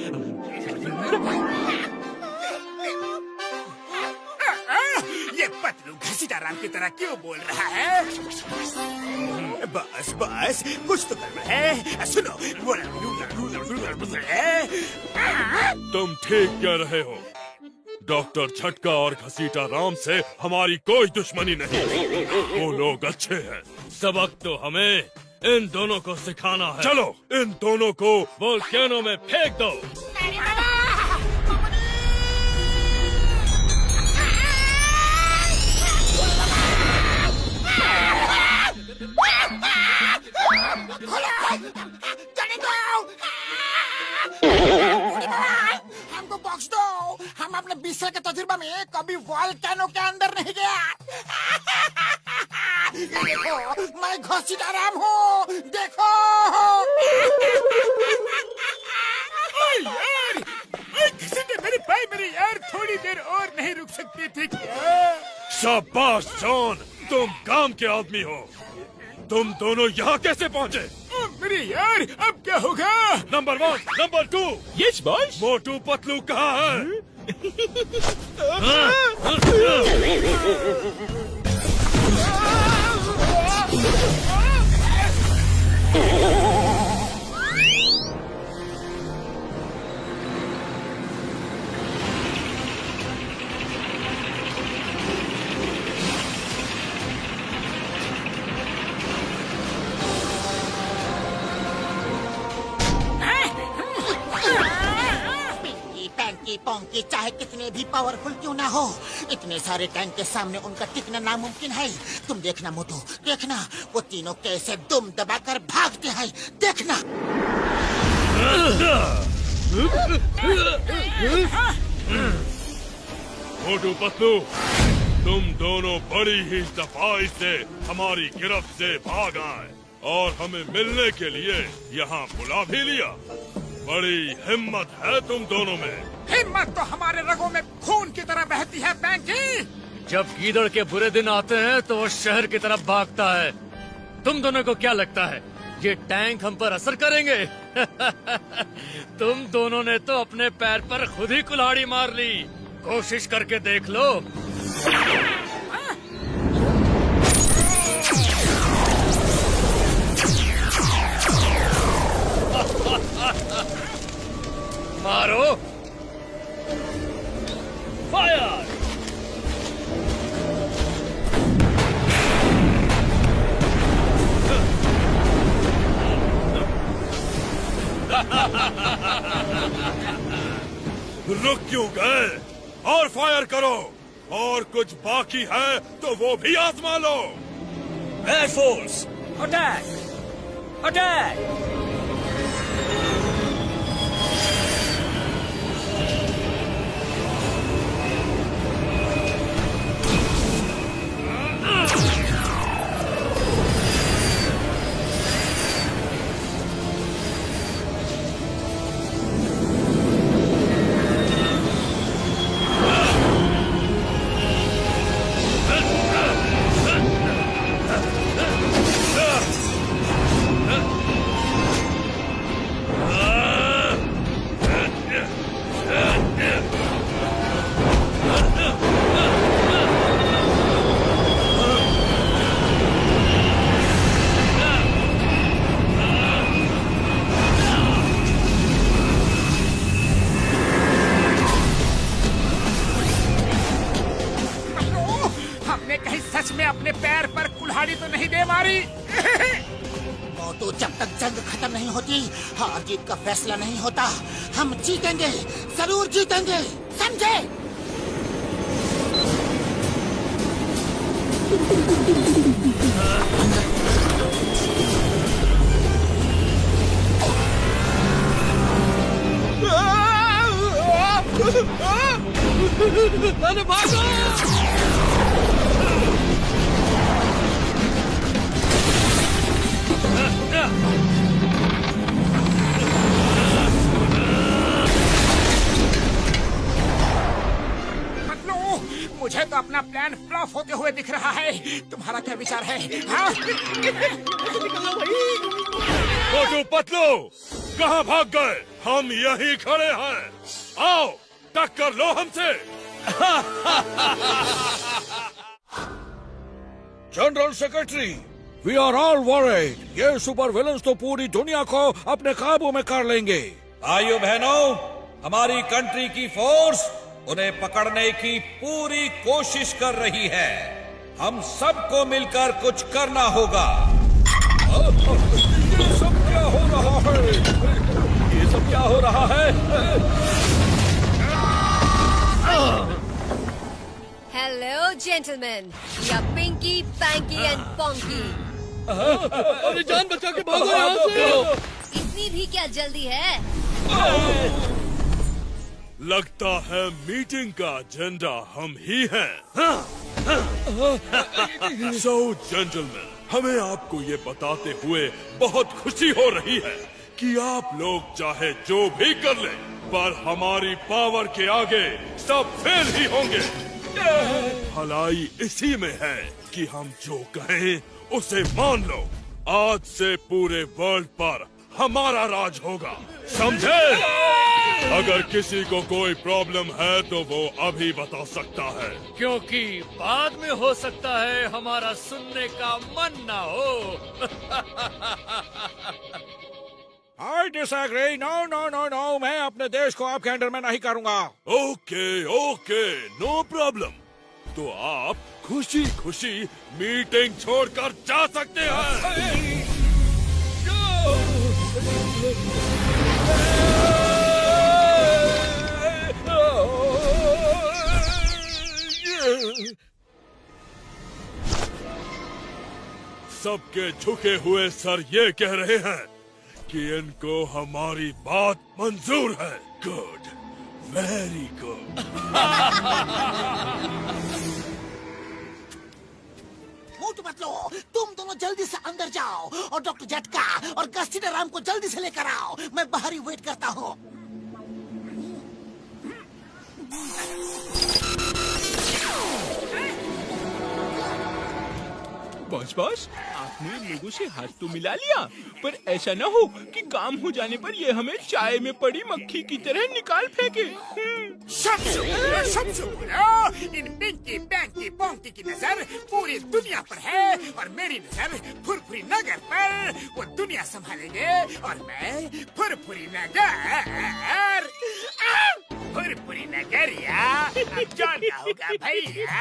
ये पतलू घसीटाराम की तरह क्यों बोल रहा है? बस बस कुछ तो करना है। सुनो, तुम ठीक कह रहे हो। डॉक्टर झटका और घसीटा राम से हमारी कोई दुश्मनी नहीं, वो लोग अच्छे हैं। सबक तो हमें इन दोनों को सिखाना है। चलो इन दोनों को वोल्केनो में फेंक दो। हमको बख्श दो, हम अपने 20 साल के तजुर्बा में कभी वोल्केनो के अंदर नहीं गया। देखो, मैं घसीटाराम हूँ, देखो। मेरे भाई, मेरी यार थोड़ी देर और नहीं रुक सकती थी क्या? शाबाश जॉन, तुम काम के आदमी हो। तुम दोनों यहाँ कैसे पहुँचे? मेरी यार, अब क्या होगा? Number 1, number 2। Yes boss. Motu Patlu कहाँ है? टैंकी पोंकी चाहे कितने भी पावरफुल क्यों ना हो, इतने सारे टैंक के सामने उनका टिकना नामुमकिन है। तुम देखना मोटू, देखना वो तीनों कैसे दुम दबाकर भागते हैं, देखना। मोटू पतलू, तुम दोनों बड़ी ही सफाई से हमारी गिरफ्त से भाग आए और हमें मिलने के लिए यहाँ बुला भी लिया। बड़ी हिम्मत है तुम दोनों में। हिम्मत तो हमारे रगों में खून की तरह बहती है बैंकी। जब गीदड़ के बुरे दिन आते हैं तो वो शहर की तरफ भागता है। तुम दोनों को क्या लगता है ये टैंक हम पर असर करेंगे? तुम दोनों ने तो अपने पैर पर खुद ही कुल्हाड़ी मार ली। कोशिश करके देख लो। मारो, फायर! रुक क्यों गए? और फायर करो, और कुछ बाकी है तो वो भी आजमा लो। Air force attack! अटैक! अपने पैर पर कुल्हाड़ी तो नहीं दे मारी? मोटू, जब तक जंग खत्म नहीं होती, हार जीत का फैसला नहीं होता। हम जीतेंगे, जरूर जीतेंगे, समझे? अरे भागो! मुझे तो अपना प्लान प्लान फ्लॉप होते हुए दिख रहा है। तुम्हारा क्या विचार है? हाँ? मोटू पतलू कहाँ भाग गए? हम यहीं खड़े हैं, आओ टक्कर लो हमसे। General secretary, we are all worried. ये सुपर विलन्स तो पूरी दुनिया को अपने काबू में कर लेंगे। भाइयों बहनों, हमारी कंट्री की फोर्स उन्हें पकड़ने की पूरी कोशिश कर रही है। हम सबको मिलकर कुछ करना होगा। ये सब क्या हो रहा है? ये सब क्या हो रहा है? Hello gentleman, we are Pinky, Panky and Ponky. अरे जान बचा के भागो यहाँ से। इतनी भी क्या जल्दी है? लगता है मीटिंग का एजेंडा हम ही हैं। सो जेंटलमैन, हमें आपको ये बताते हुए बहुत खुशी हो रही है कि आप लोग चाहे जो भी कर लें, पर हमारी पावर के आगे सब फेल ही होंगे। भलाई इसी में है कि हम जो कहें उसे मान लो। आज से पूरे वर्ल्ड पर हमारा राज होगा, समझे? अगर किसी को कोई प्रॉब्लम है तो वो अभी बता सकता है, क्योंकि बाद में हो सकता है हमारा सुनने का मन ना हो। I disagree. No, मैं अपने देश को आपके अंडर में नहीं करूँगा। Okay, no problem. तो आप खुशी खुशी मीटिंग छोड़कर जा सकते हैं। सबके झुके हुए सर ये कह रहे हैं कि इनको हमारी बात मंजूर है। Good, very good. Motu Patlu, तुम दोनों जल्दी से अंदर जाओ और डॉक्टर झटका और गस्टिना राम को जल्दी से लेकर आओ। मैं बाहर ही वेट करता हूँ। बॉस, आपने लोगों से हाथ तो मिला लिया, पर ऐसा न हो कि काम हो जाने पर ये हमें चाय में पड़ी मक्खी की तरह निकाल फेंके। इन पिंकी, पैंकी, पोंकी की नजर पूरी दुनिया पर है और मेरी नजर फुरफुरी नगर पर। वो दुनिया संभालेंगे और मैं फुरफुरी नगर। फुरफुरी नगरिया अब जानना होगा भैया।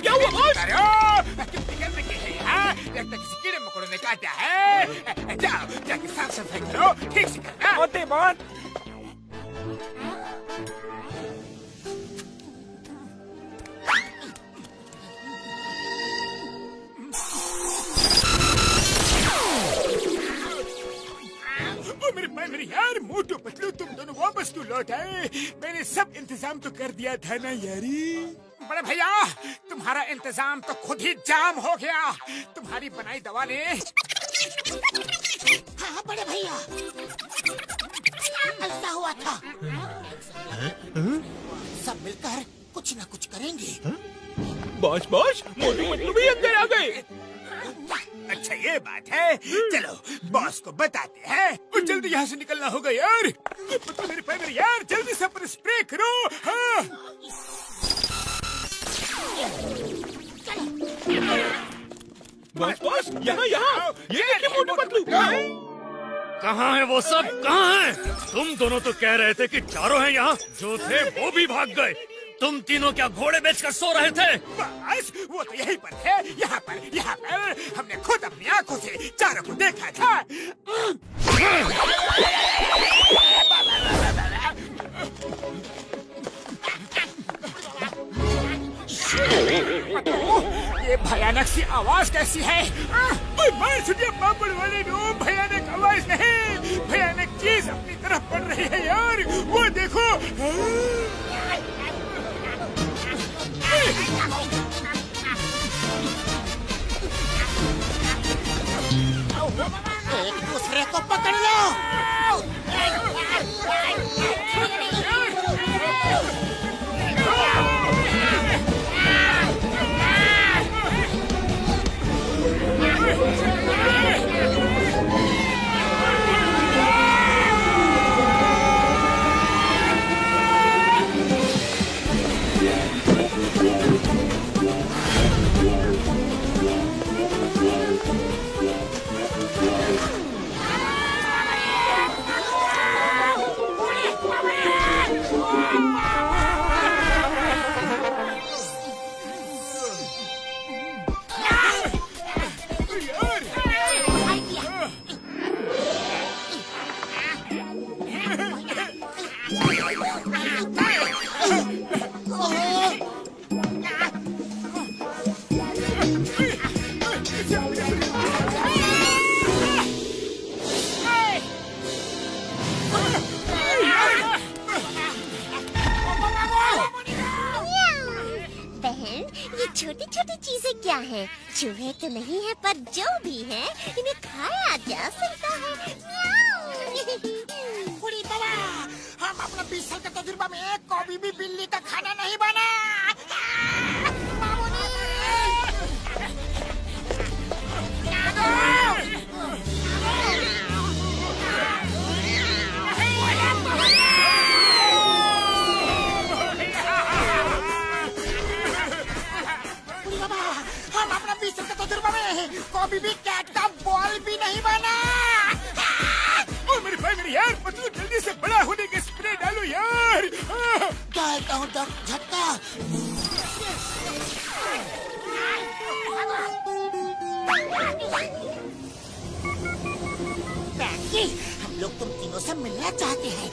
क्या हुआ बॉस? लगता किसी कीड़े मकोड़े ने काटा है। जाओ जाके साफ सफाई करो, ठीक से करना। होते बात। मेरे यार, मोटू पतलू, तुम दोनों वापस क्यों लौट आए? मैंने सब इंतजाम तो कर दिया था ना यारी। बड़े भैया, तुम्हारा इंतजाम तो खुद ही जाम हो गया। तुम्हारी बनाई दवा ने। हाँ बड़े भैया, ऐसा हुआ था। सब मिलकर कुछ न कुछ करेंगे। बॉस, मोटू पतलू भी अंदर आ गए। अच्छा ये बात है, चलो बॉस को बताते हैं। और जल्दी यहाँ से निकलना होगा यार। मेरे पैर यार, जल्दी से पर स्प्रे करो। हाँ। बॉस, यहाँ ये देखिए मोटू पतलू। कहाँ है वो सब? कहाँ है? तुम दोनों तो कह रहे थे कि चारों हैं यहाँ। जो थे वो भी भाग गए। तुम तीनों क्या घोड़े बेचकर सो रहे थे? बस वो तो यहीं पर थे। यहाँ पर हमने खुद अपनी आंखों से चारों को देखा था। ये भयानक सी आवाज कैसी है? मार छुटिया पापड़ वाले नो, भयानक आवाज नहीं, भयानक चीज अपनी तरफ पड़ रही है यार। वो देखो। एक दूसरे को पकड़ लो। छोटी छोटी चीजें क्या हैं? चूहे तो नहीं है, पर जो भी है इन्हें खाया जा सकता है। बुढ़ी बाबा, हम अपना 20 साल का तजुर्बा में कभी भी बिल्ली का खाना नहीं बना। हम अपना 20 साल का तजुर्बा में कभी भी कैट का बॉल भी नहीं बना। ओ मेरे भाई मेरे यार, पतलू जल्दी से बड़ा होने के स्प्रे डालो यार। डालता हूँ झटका। बैठी, हम लोग तुम तीनों से मिलना चाहते हैं।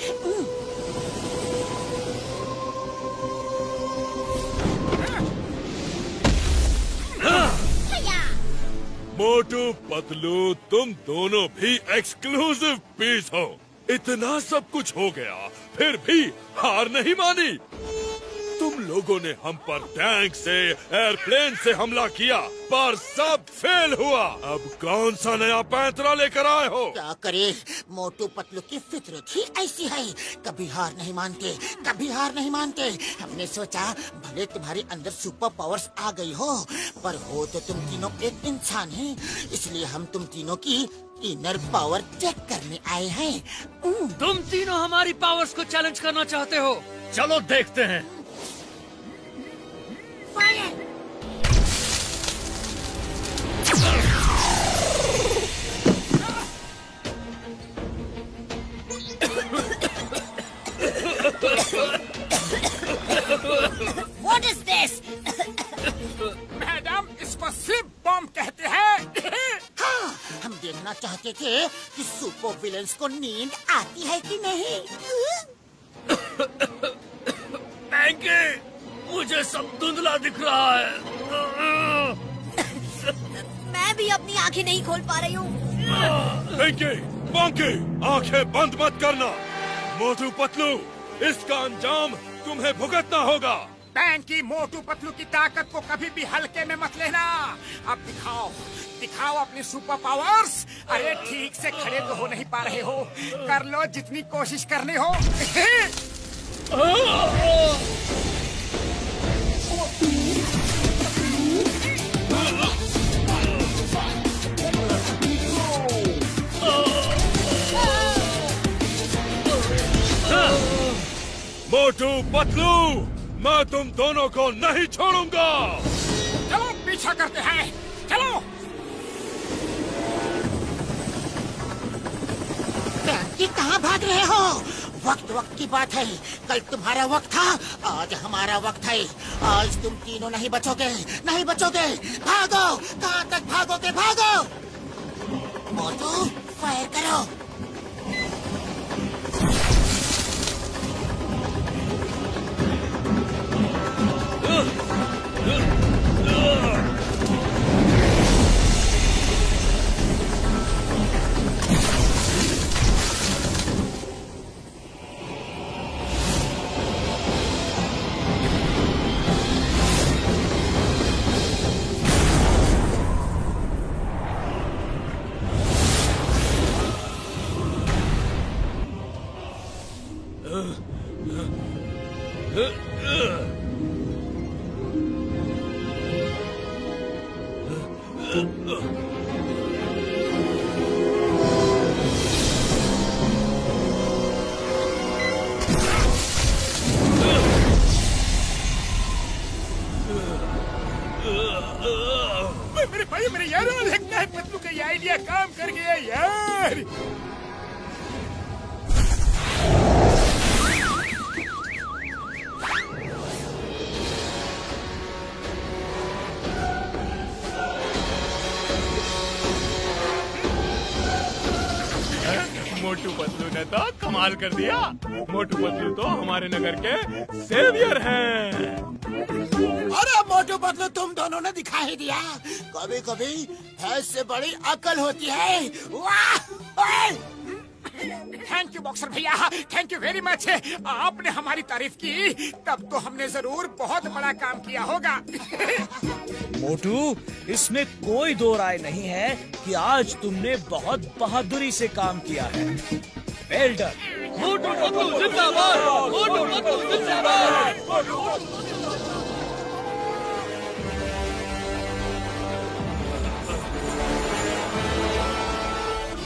मोटू पतलू, तुम दोनों भी एक्सक्लूसिव पीस हो। इतना सब कुछ हो गया, फिर भी हार नहीं मानी। तुम लोगों ने हम पर टैंक से, एयरप्लेन से हमला किया, पर सब फेल हुआ। अब कौन सा नया पैंतरा लेकर आए हो? क्या करे, मोटू पतलू की फितरत ही ऐसी है। कभी हार नहीं मानते, कभी हार नहीं मानते। हमने सोचा भले तुम्हारे अंदर सुपर पावर्स आ गई हो, पर हो तो तुम तीनों एक इंसान हैं। इसलिए हम तुम तीनों की इनर पावर चेक करने आए हैं। तुम तीनों हमारी पावर्स को चैलेंज करना चाहते हो? चलो देखते हैं। What is this? मैडम, इसको स्लिप बॉम्ब कहते हैं। हाँ, हम देखना चाहते थे कि सुपर विलेंस को नींद आती है कि नहीं। पैंकी, मुझे सब धुंधला दिख रहा है। मैं भी अपनी आंखें नहीं खोल पा रही हूँ। पैंकी, पैंकी, आंखें बंद मत करना। मोटू पतलू, इसका अंजाम तुम्हें भुगतना होगा। पैंकी, मोटू पतलू की ताकत को कभी भी हल्के में मत लेना। अब दिखाओ, दिखाओ अपनी सुपर पावर्स। अरे ठीक से खड़े तो हो नहीं पा रहे हो, कर लो जितनी कोशिश करनी हो। मोटू पतलू, मैं तुम दोनों को नहीं छोड़ूंगा। चलो पीछा करते हैं, चलो। पैंकी, कहाँ भाग रहे हो? वक्त वक्त की बात है। कल तुम्हारा वक्त था, आज हमारा वक्त है। आज तुम तीनों नहीं बचोगे, नहीं बचोगे। भागो, कहाँ तक भागोगे? भागो। मोटू, फायर करो। मेरे भाई मेरे यार, लगता है पतलू का ये आइडिया काम कर गया यार। मोटू पतलू ने तो कमाल कर दिया। मोटू पतलू तो हमारे नगर के सेवियर हैं। अरे मोटू पतलू, तुम दोनों ने दिखा ही दिया, कभी कभी भैंस से बड़ी अकल होती है। वाह! थैंक यू बॉक्सर भैया, थैंक यू वेरी मच। आपने हमारी तारीफ की तब तो हमने जरूर बहुत बड़ा काम किया होगा। मोटू, इसमें कोई दो राय नहीं है कि आज तुमने बहुत बहादुरी से काम किया है। Well done. मोटू पतलू जिंदाबाद, मोटू पतलू जिंदाबाद।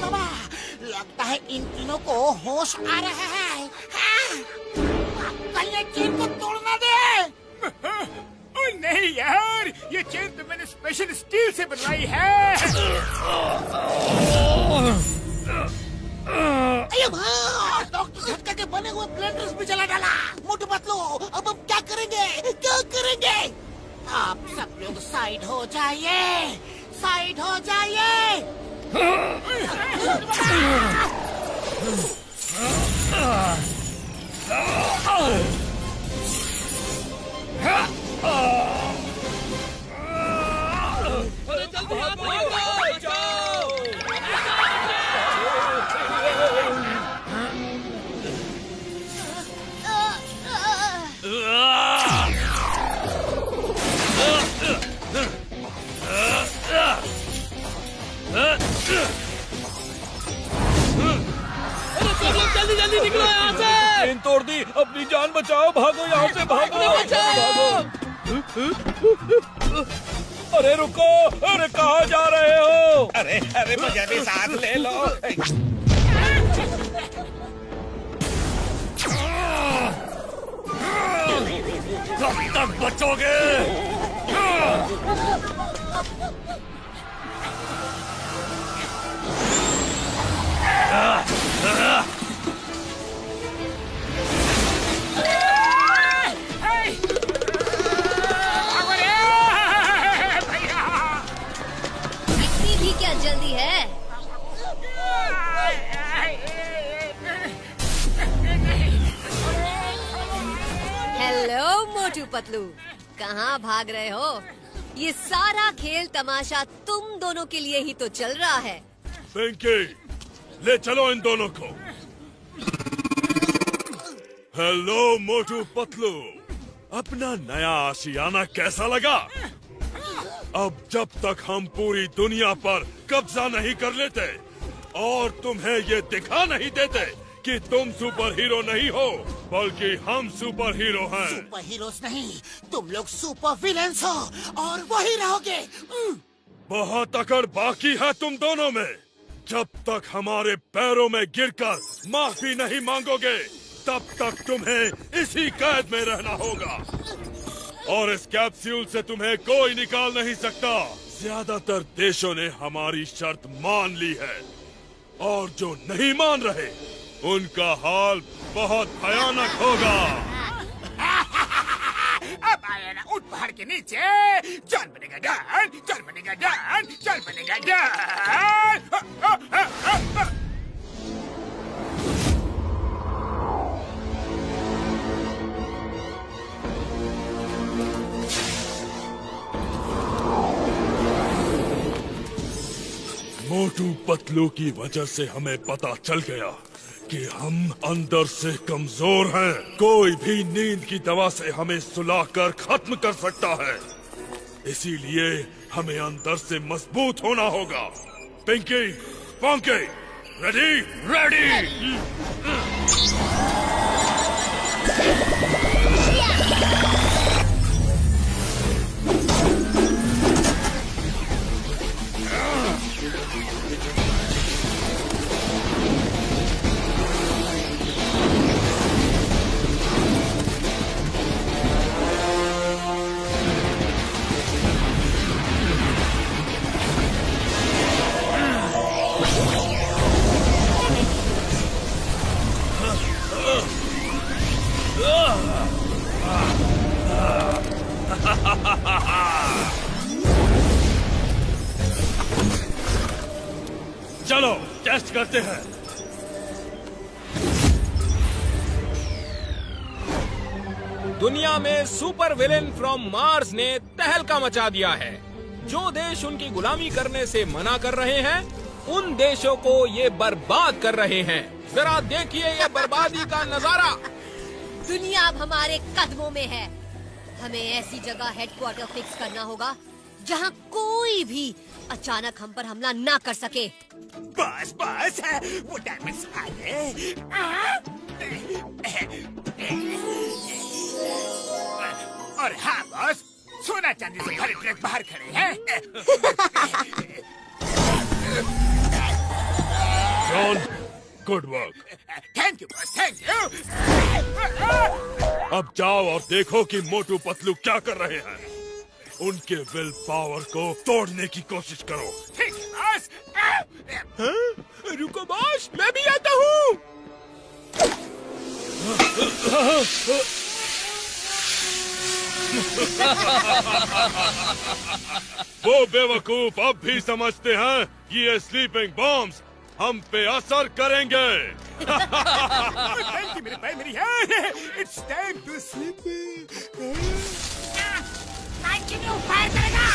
बाबा, लगता है इन तीनों को होश आ रहा है। कल ये चेन को तोड़ना दे। नहीं यार, ये चेन तो मैंने स्पेशल स्टील से बनवाई है। डॉक्टर झटका के बने हुए प्लेटर्स भी जला डाला। मोटू पतलू, अब हम क्या करेंगे? क्या करेंगे? आप सब लोग साइड हो जाइए, साइड हो जाइए। जल्दी जल्दी निकलो यहाँ से। चेन तोड़ दी, अपनी जान बचाओ, भागो यहाँ से, भागो, भागो। अरे रुको, अरे कहाँ जा रहे हो? अरे अरे मुझे भी साथ ले लो। कब तक बचोगे? इतनी भी क्या जल्दी है? हेलो मोटू पतलू, कहाँ भाग रहे हो? ये सारा खेल तमाशा तुम दोनों के लिए ही तो चल रहा है। पिंकी, ले चलो इन दोनों को। हेलो मोटू पतलू, अपना नया आशियाना कैसा लगा? अब जब तक हम पूरी दुनिया पर कब्जा नहीं कर लेते और तुम्हें ये दिखा नहीं देते कि तुम सुपर हीरो नहीं हो, बल्कि हम सुपर हीरो हैं। सुपर हीरोज नहीं, तुम लोग सुपर विलेंस हो और वही रहोगे। बहुत अकड़ बाकी है तुम दोनों में। जब तक हमारे पैरों में गिरकर माफी नहीं मांगोगे, तब तक तुम्हें इसी कैद में रहना होगा और इस कैप्सूल से तुम्हें कोई निकाल नहीं सकता। ज्यादातर देशों ने हमारी शर्त मान ली है और जो नहीं मान रहे उनका हाल बहुत भयानक होगा। अब आया ना उठ पहाड़ के नीचे, चल बनेगा डन, चल बनेगा डन, चल बनेगा डन। मोटू पतलू की वजह से हमें पता चल गया कि हम अंदर से कमजोर हैं। कोई भी नींद की दवा से हमें सुलाकर खत्म कर सकता है, इसीलिए हमें अंदर से मजबूत होना होगा। पिंकी, पंकी, रेडी? रेडी। या! चलो टेस्ट करते हैं। दुनिया में सुपर विलेन फ्रॉम मार्स ने तहलका मचा दिया है। जो देश उनकी गुलामी करने से मना कर रहे हैं, उन देशों को ये बर्बाद कर रहे हैं। जरा देखिए ये बर्बादी का नजारा। दुनिया अब हमारे कदमों में है। हमें ऐसी जगह हेडक्वार्टर फिक्स करना होगा जहां कोई भी अचानक हम पर हमला ना कर सके। बस बस, वो डायमंड्स आ गए। और हाँ बॉस, सोना चांदी से भरे ट्रक बाहर खड़े हैं। John, good work. Thank you boss, thank you. अब जाओ और देखो कि मोटू पतलू क्या कर रहे हैं। उनके विल पावर को तोड़ने की कोशिश करो। ठीक है बॉस। रुको बॉस, मैं भी आता हूँ। वो बेवकूफ अब भी समझते हैं कि ये स्लीपिंग बॉम्ब्स हम पे असर करेंगे। थैंक यू मेरे भाई, मेरी यार। It's time to sleep. Continue fire करेगा।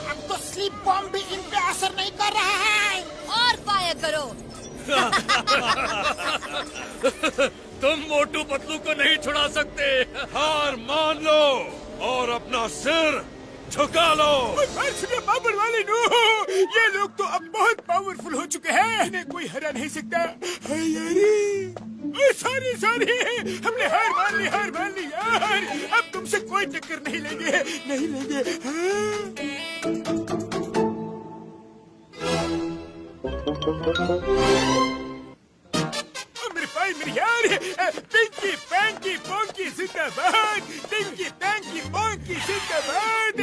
अब तो स्लीप बॉम्ब भी इन पे असर नहीं कर रहा है। और फायर करो। तुम मोटू पतलू को नहीं छुड़ा सकते। हार मान लो और अपना सिर झुका लो। पावर वाले नो, ये लोग तो अब बहुत पावरफुल हो चुके हैं। इन्हें कोई हरा नहीं सकता। सॉरी सॉरी, हमने हार मान ली, हार मान ली यार। अब तुमसे कोई टक्कर नहीं लेंगे, नहीं लेंगे। मेरे भाई, मेरी यार। पिंकी पैंकी पोंकी जिंदाबाद। पिंकी पैंकी पोंकी जिंदाबाद।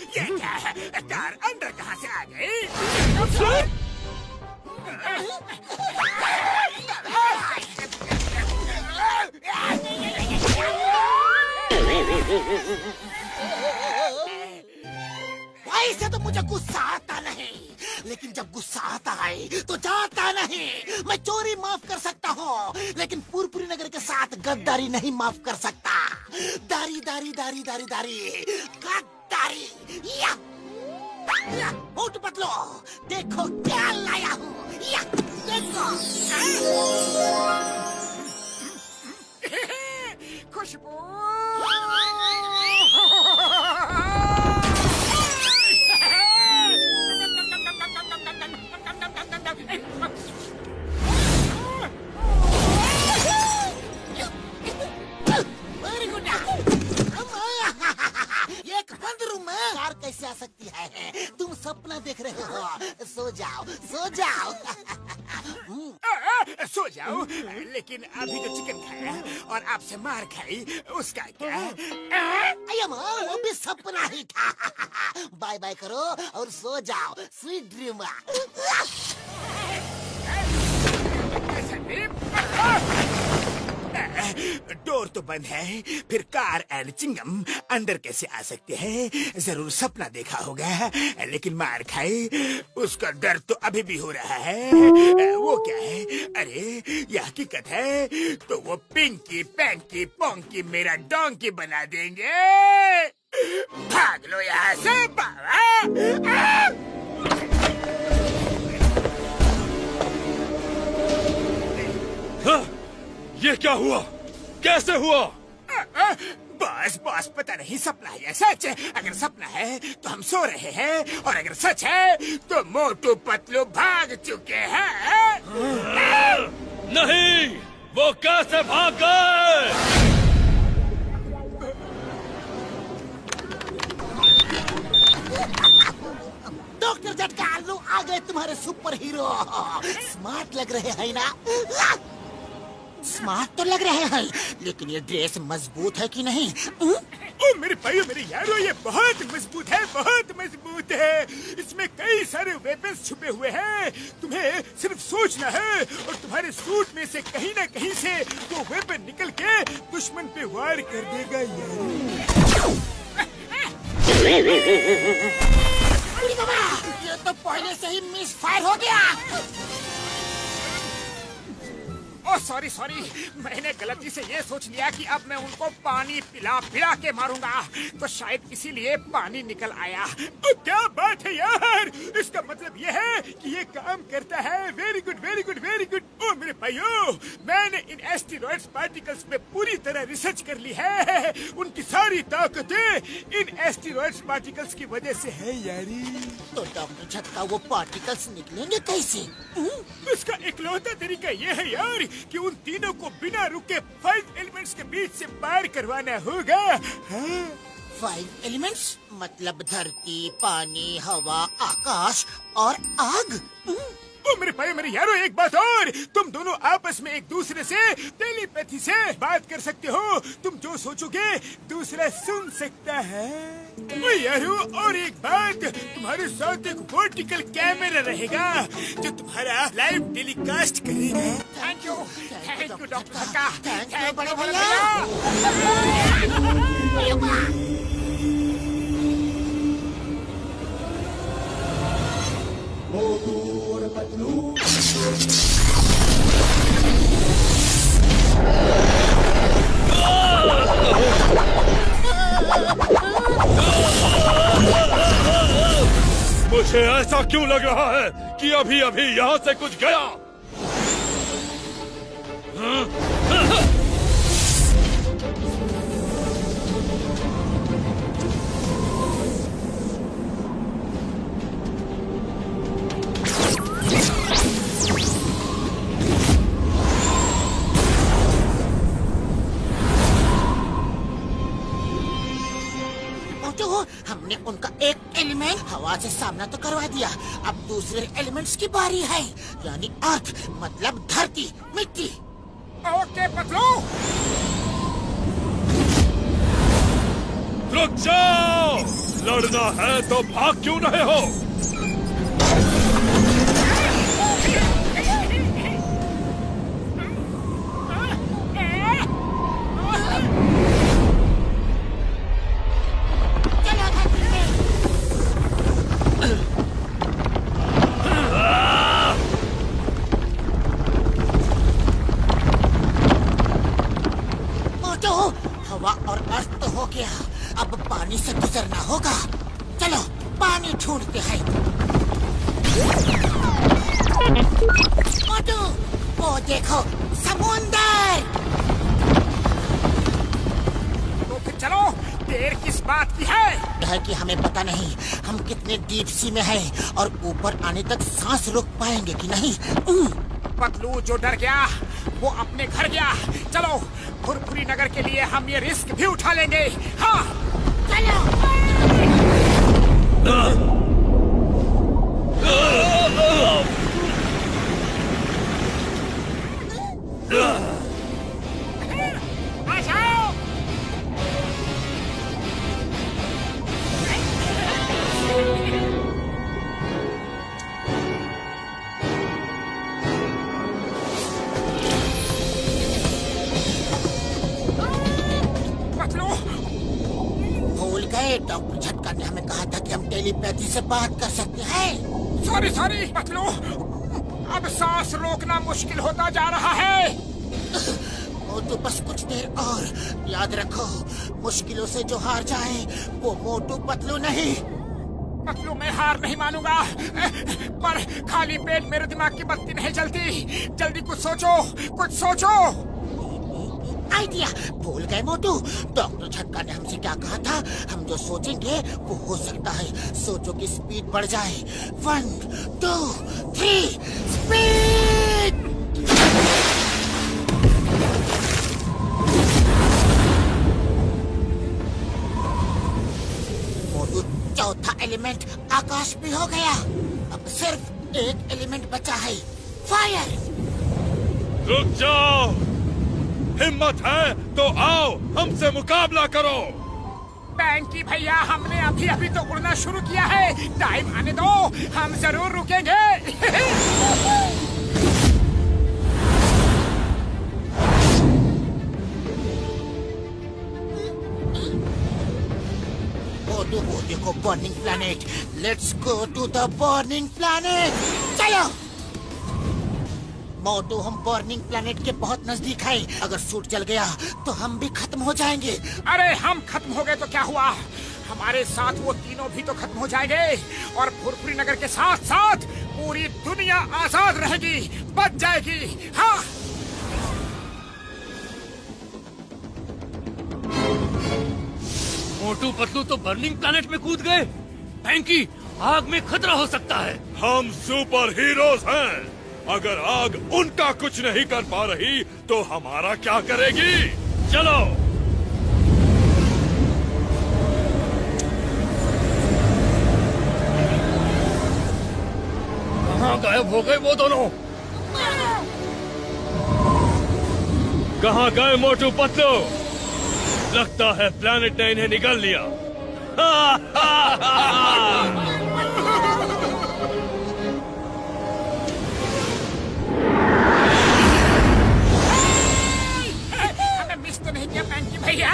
ये क्या है? तार अंदर कहाँ से आ गई? वैसे तो मुझे गुस्सा आता नहीं, लेकिन जब गुस्सा आता है तो जाता नहीं। मैं चोरी माफ कर सकता हूँ, लेकिन पुरपुरी नगर के साथ गद्दारी नहीं माफ कर सकता। दारी दारी दारी दारी दारी गद्दारी। या मोटू पतलू, देखो क्या लाया हूँ। या देखो। खुशबू। एक बंद रूम में कार कैसे आ सकती है? तुम सपना देख रहे हो। सो जाओ, सो जाओ। सो जाओ, लेकिन अभी तो चिकन खाया और आपसे मार खाई, उसका क्या? वो भी सपना ही था। बाय बाय करो और सो जाओ। Sweet dream. डोर तो बंद है, फिर कार एंड चिंगम अंदर कैसे आ सकते हैं? जरूर सपना देखा होगा, लेकिन मार खाए उसका दर्द तो अभी भी हो रहा है। वो क्या है? अरे यह हकीकत है तो वो पिंकी पैंकी पोंकी मेरा डोंकी बना देंगे। भाग लो यहाँ से बाबा। ये क्या हुआ? कैसे हुआ? बॉस पता नहीं सपना है या सच। अगर सपना है तो हम सो रहे हैं, और अगर सच है तो मोटू पतलू भाग चुके हैं। नहीं, वो कैसे भाग गए? डॉक्टर झटकालू आ गए तुम्हारे सुपर हीरो। स्मार्ट लग रहे हैं ना? स्मार्ट तो लग रहे हैं, लेकिन ये ड्रेस मजबूत है कि नहीं? ओ मेरे भाइयों मेरे यारों, ये बहुत मजबूत है, बहुत मजबूत है। इसमें कई सारे वेपन्स छुपे हुए हैं। तुम्हें सिर्फ सोचना है और तुम्हारे सूट में से कहीं ना कहीं से वो वेपन निकल के दुश्मन पे वार कर देगा यार। ये तो पहले से ही मिस फायर हो गया। ओ सॉरी, मैंने गलती से ये सोच लिया कि अब मैं उनको पानी पिला पिला के मारूंगा, तो शायद इसीलिए पानी निकल आया। ओ क्या बात है यार, इसका मतलब ये है कि ये काम करता है। Very good very good very good. ओ मेरे भाइयों, मैंने इन एस्टेरॉइड्स पार्टिकल्स पे पूरी तरह रिसर्च कर ली है। उनकी सारी ताकतें इन एस्टेरॉइड्स पार्टिकल्स की वजह से है यारी। तो डॉक्टर झटका वो पार्टिकल्स निकलेंगे कैसे? इसका इकलौता तरीका ये है यार कि उन तीनों को बिना रुके 5 एलिमेंट्स के बीच से पार करवाना होगा। हाँ? 5 एलिमेंट्स मतलब धरती, पानी, हवा, आकाश और आग। ओ मेरे भाई मेरे यारों, एक बात और, तुम दोनों आपस में एक दूसरे से टेलीपैथी से बात कर सकते हो। तुम जो सोचोगे दूसरा सुन सकता है। ओ यारों, और एक बात, तुम्हारे साथ एक वर्टिकल कैमरा रहेगा जो तुम्हारा लाइव टेलीकास्ट करेगा। थैंक यू डॉक्टर झटका। थैंक यू बड़े भैया। मुझे ऐसा क्यों लग रहा है कि अभी अभी यहाँ से कुछ गया? हमने उनका एक एलिमेंट हवा से सामना तो करवा दिया, अब दूसरे एलिमेंट्स की बारी है, यानी अर्थ मतलब धरती, मिट्टी। ओके पतलू, रुक जाओ! लड़ना है तो भाग क्यों रहे हो? हवा और अर्थ तो हो गया, अब पानी से गुजरना होगा। चलो पानी ढूंढते हैं। मोटू, वो देखो समुंदर। तो फिर चलो, देर किस बात की है? है कि हमें पता नहीं हम कितने डीप सी में हैं और ऊपर आने तक सांस रोक पाएंगे कि नहीं। पतलू जो डर गया वो अपने घर गया। चलो फुरफुरी नगर के लिए हम ये रिस्क भी उठा लेंगे। हाँ चलो। झटका ने हमें कहा था कि हम टेलीपैथी से बात कर सकते हैं। सॉरी पतलू, अब सांस रोकना मुश्किल होता जा रहा है। मोटू बस कुछ देर और, याद रखो मुश्किलों से जो हार जाए वो मोटू पतलू नहीं। पतलू मैं हार नहीं मानूंगा, पर खाली पेट मेरे दिमाग की बत्ती नहीं जलती। जल्दी कुछ सोचो। आइडिया, भूल गए मोटू। डॉक्टर झटका ने हमसे क्या कहा था? हम जो सोचेंगे वो हो सकता है। सोचो की स्पीड बढ़ जाए। 1 2 3 स्पीड। मोटू, चौथा एलिमेंट आकाश में हो गया। अब सिर्फ एक एलिमेंट बचा है, फायर। रुक जाओ, हिम्मत है तो आओ हमसे मुकाबला करो। बैंकी भैया, हमने अभी तो उड़ना शुरू किया है। टाइम आने दो, हम जरूर रुकेंगे। वो देखो burning planet. Let's go to the burning planet. चलो मोटू, हम बर्निंग प्लैनेट के बहुत नजदीक हैं। अगर सूट जल गया तो हम भी खत्म हो जाएंगे। अरे हम खत्म हो गए तो क्या हुआ, हमारे साथ वो तीनों भी तो खत्म हो जाएंगे। और फुरफुरी नगर के साथ साथ पूरी दुनिया आजाद रहेगी, बच जाएगी। हाँ, मोटू पतलू तो बर्निंग प्लैनेट में कूद गए। बैंकी, आग में खतरा हो सकता है। हम सुपर हीरोज हैं। अगर आग उनका कुछ नहीं कर पा रही तो हमारा क्या करेगी? चलो। कहाँ गायब हो गए वो दोनों? कहाँ गए मोटू पतलू? लगता है प्लैनेट ने इन्हें निगल लिया। हमें मिस तो नहीं किया बैंकी भैया।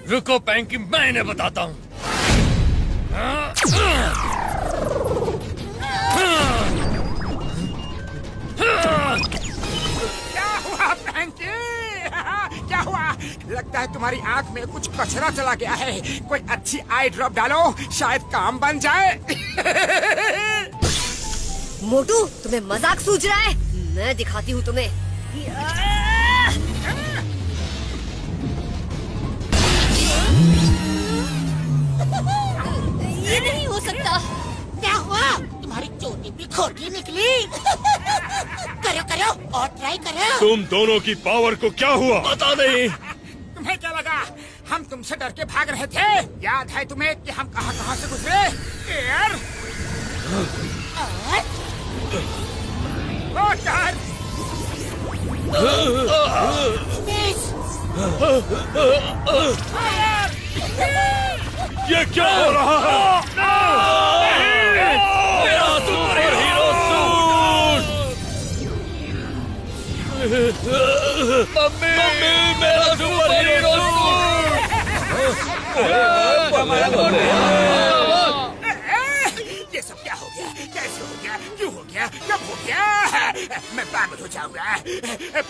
रुको बैंकी, मैं इन्हें बताता हूँ। क्या हुआ बैंकी? क्या हुआ? लगता है तुम्हारी आंख में कुछ कचरा चला गया है। कोई अच्छी आई ड्रॉप डालो, शायद काम बन जाए। मोटू, तुम्हें मजाक सूझ रहा है? मैं दिखाती हूँ तुम्हें। ये नहीं हो सकता। क्या हुआ? तुम्हारी चोटी भी खोटी निकली। करो और ट्राई करो। तुम दोनों की पावर को क्या हुआ? पता नहीं। तुम्हें क्या लगा हम तुमसे डर के भाग रहे थे? याद है तुम्हें कि हम कहाँ से गुजरे? एयर, वाटर, ये क्या हो रहा है? मेरा सुपर हीरो सूट! मम्मी, मेरा सुपर हीरो ये सब क्या हो गया? कैसे हो गया? क्यों हो गया? कब हो गया? मैं पागल हो जाऊंगा।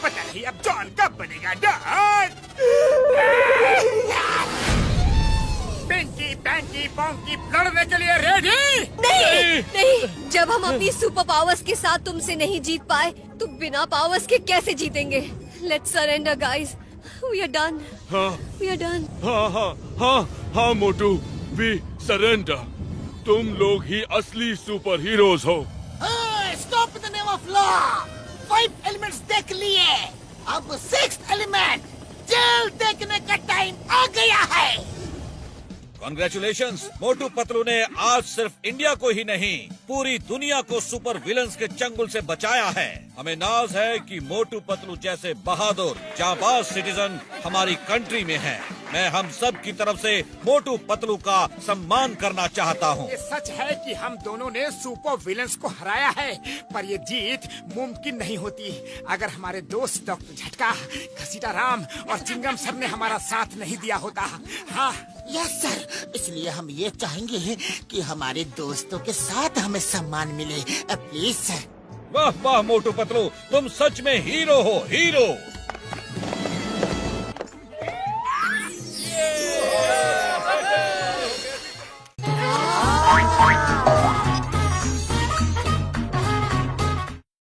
पता नहीं अब जॉन कब बनेगा डॉन। पिंकी, पैंकी, पॉन्की लड़ने के लिए रेडी? नहीं। जब हम अपनी सुपर पावर्स के साथ तुमसे नहीं जीत पाए तो बिना पावर्स के कैसे जीतेंगे? Let's surrender guys. We are done. We are done. हाँ मोटू, वी सरेंडर। तुम लोग ही असली सुपर हीरोज हो। Stop the name of law. 5 elements देख लिए, अब 6th एलिमेंट जेल देखने का टाइम आ गया है। कॉन्ग्रेचुलेशंस, मोटू पतलू ने आज सिर्फ इंडिया को ही नहीं पूरी दुनिया को सुपर विलन्स के चंगुल से बचाया है। हमें नाज है कि मोटू पतलू जैसे बहादुर जाबाज सिटीजन हमारी कंट्री में हैं। मैं हम सब की तरफ से मोटू पतलू का सम्मान करना चाहता हूँ। ये सच है कि हम दोनों ने सुपर विलन्स को हराया है, पर ये जीत मुमकिन नहीं होती अगर हमारे दोस्त डॉक्टर झटका, घसीटा राम और चिंगम सर ने हमारा साथ नहीं दिया होता। हाँ यस सर, इसलिए हम ये चाहेंगे कि हमारे दोस्तों के साथ हमें सम्मान मिले। Please sir. वाह वाह मोटू पतलू, तुम सच में हीरो हो, हीरो।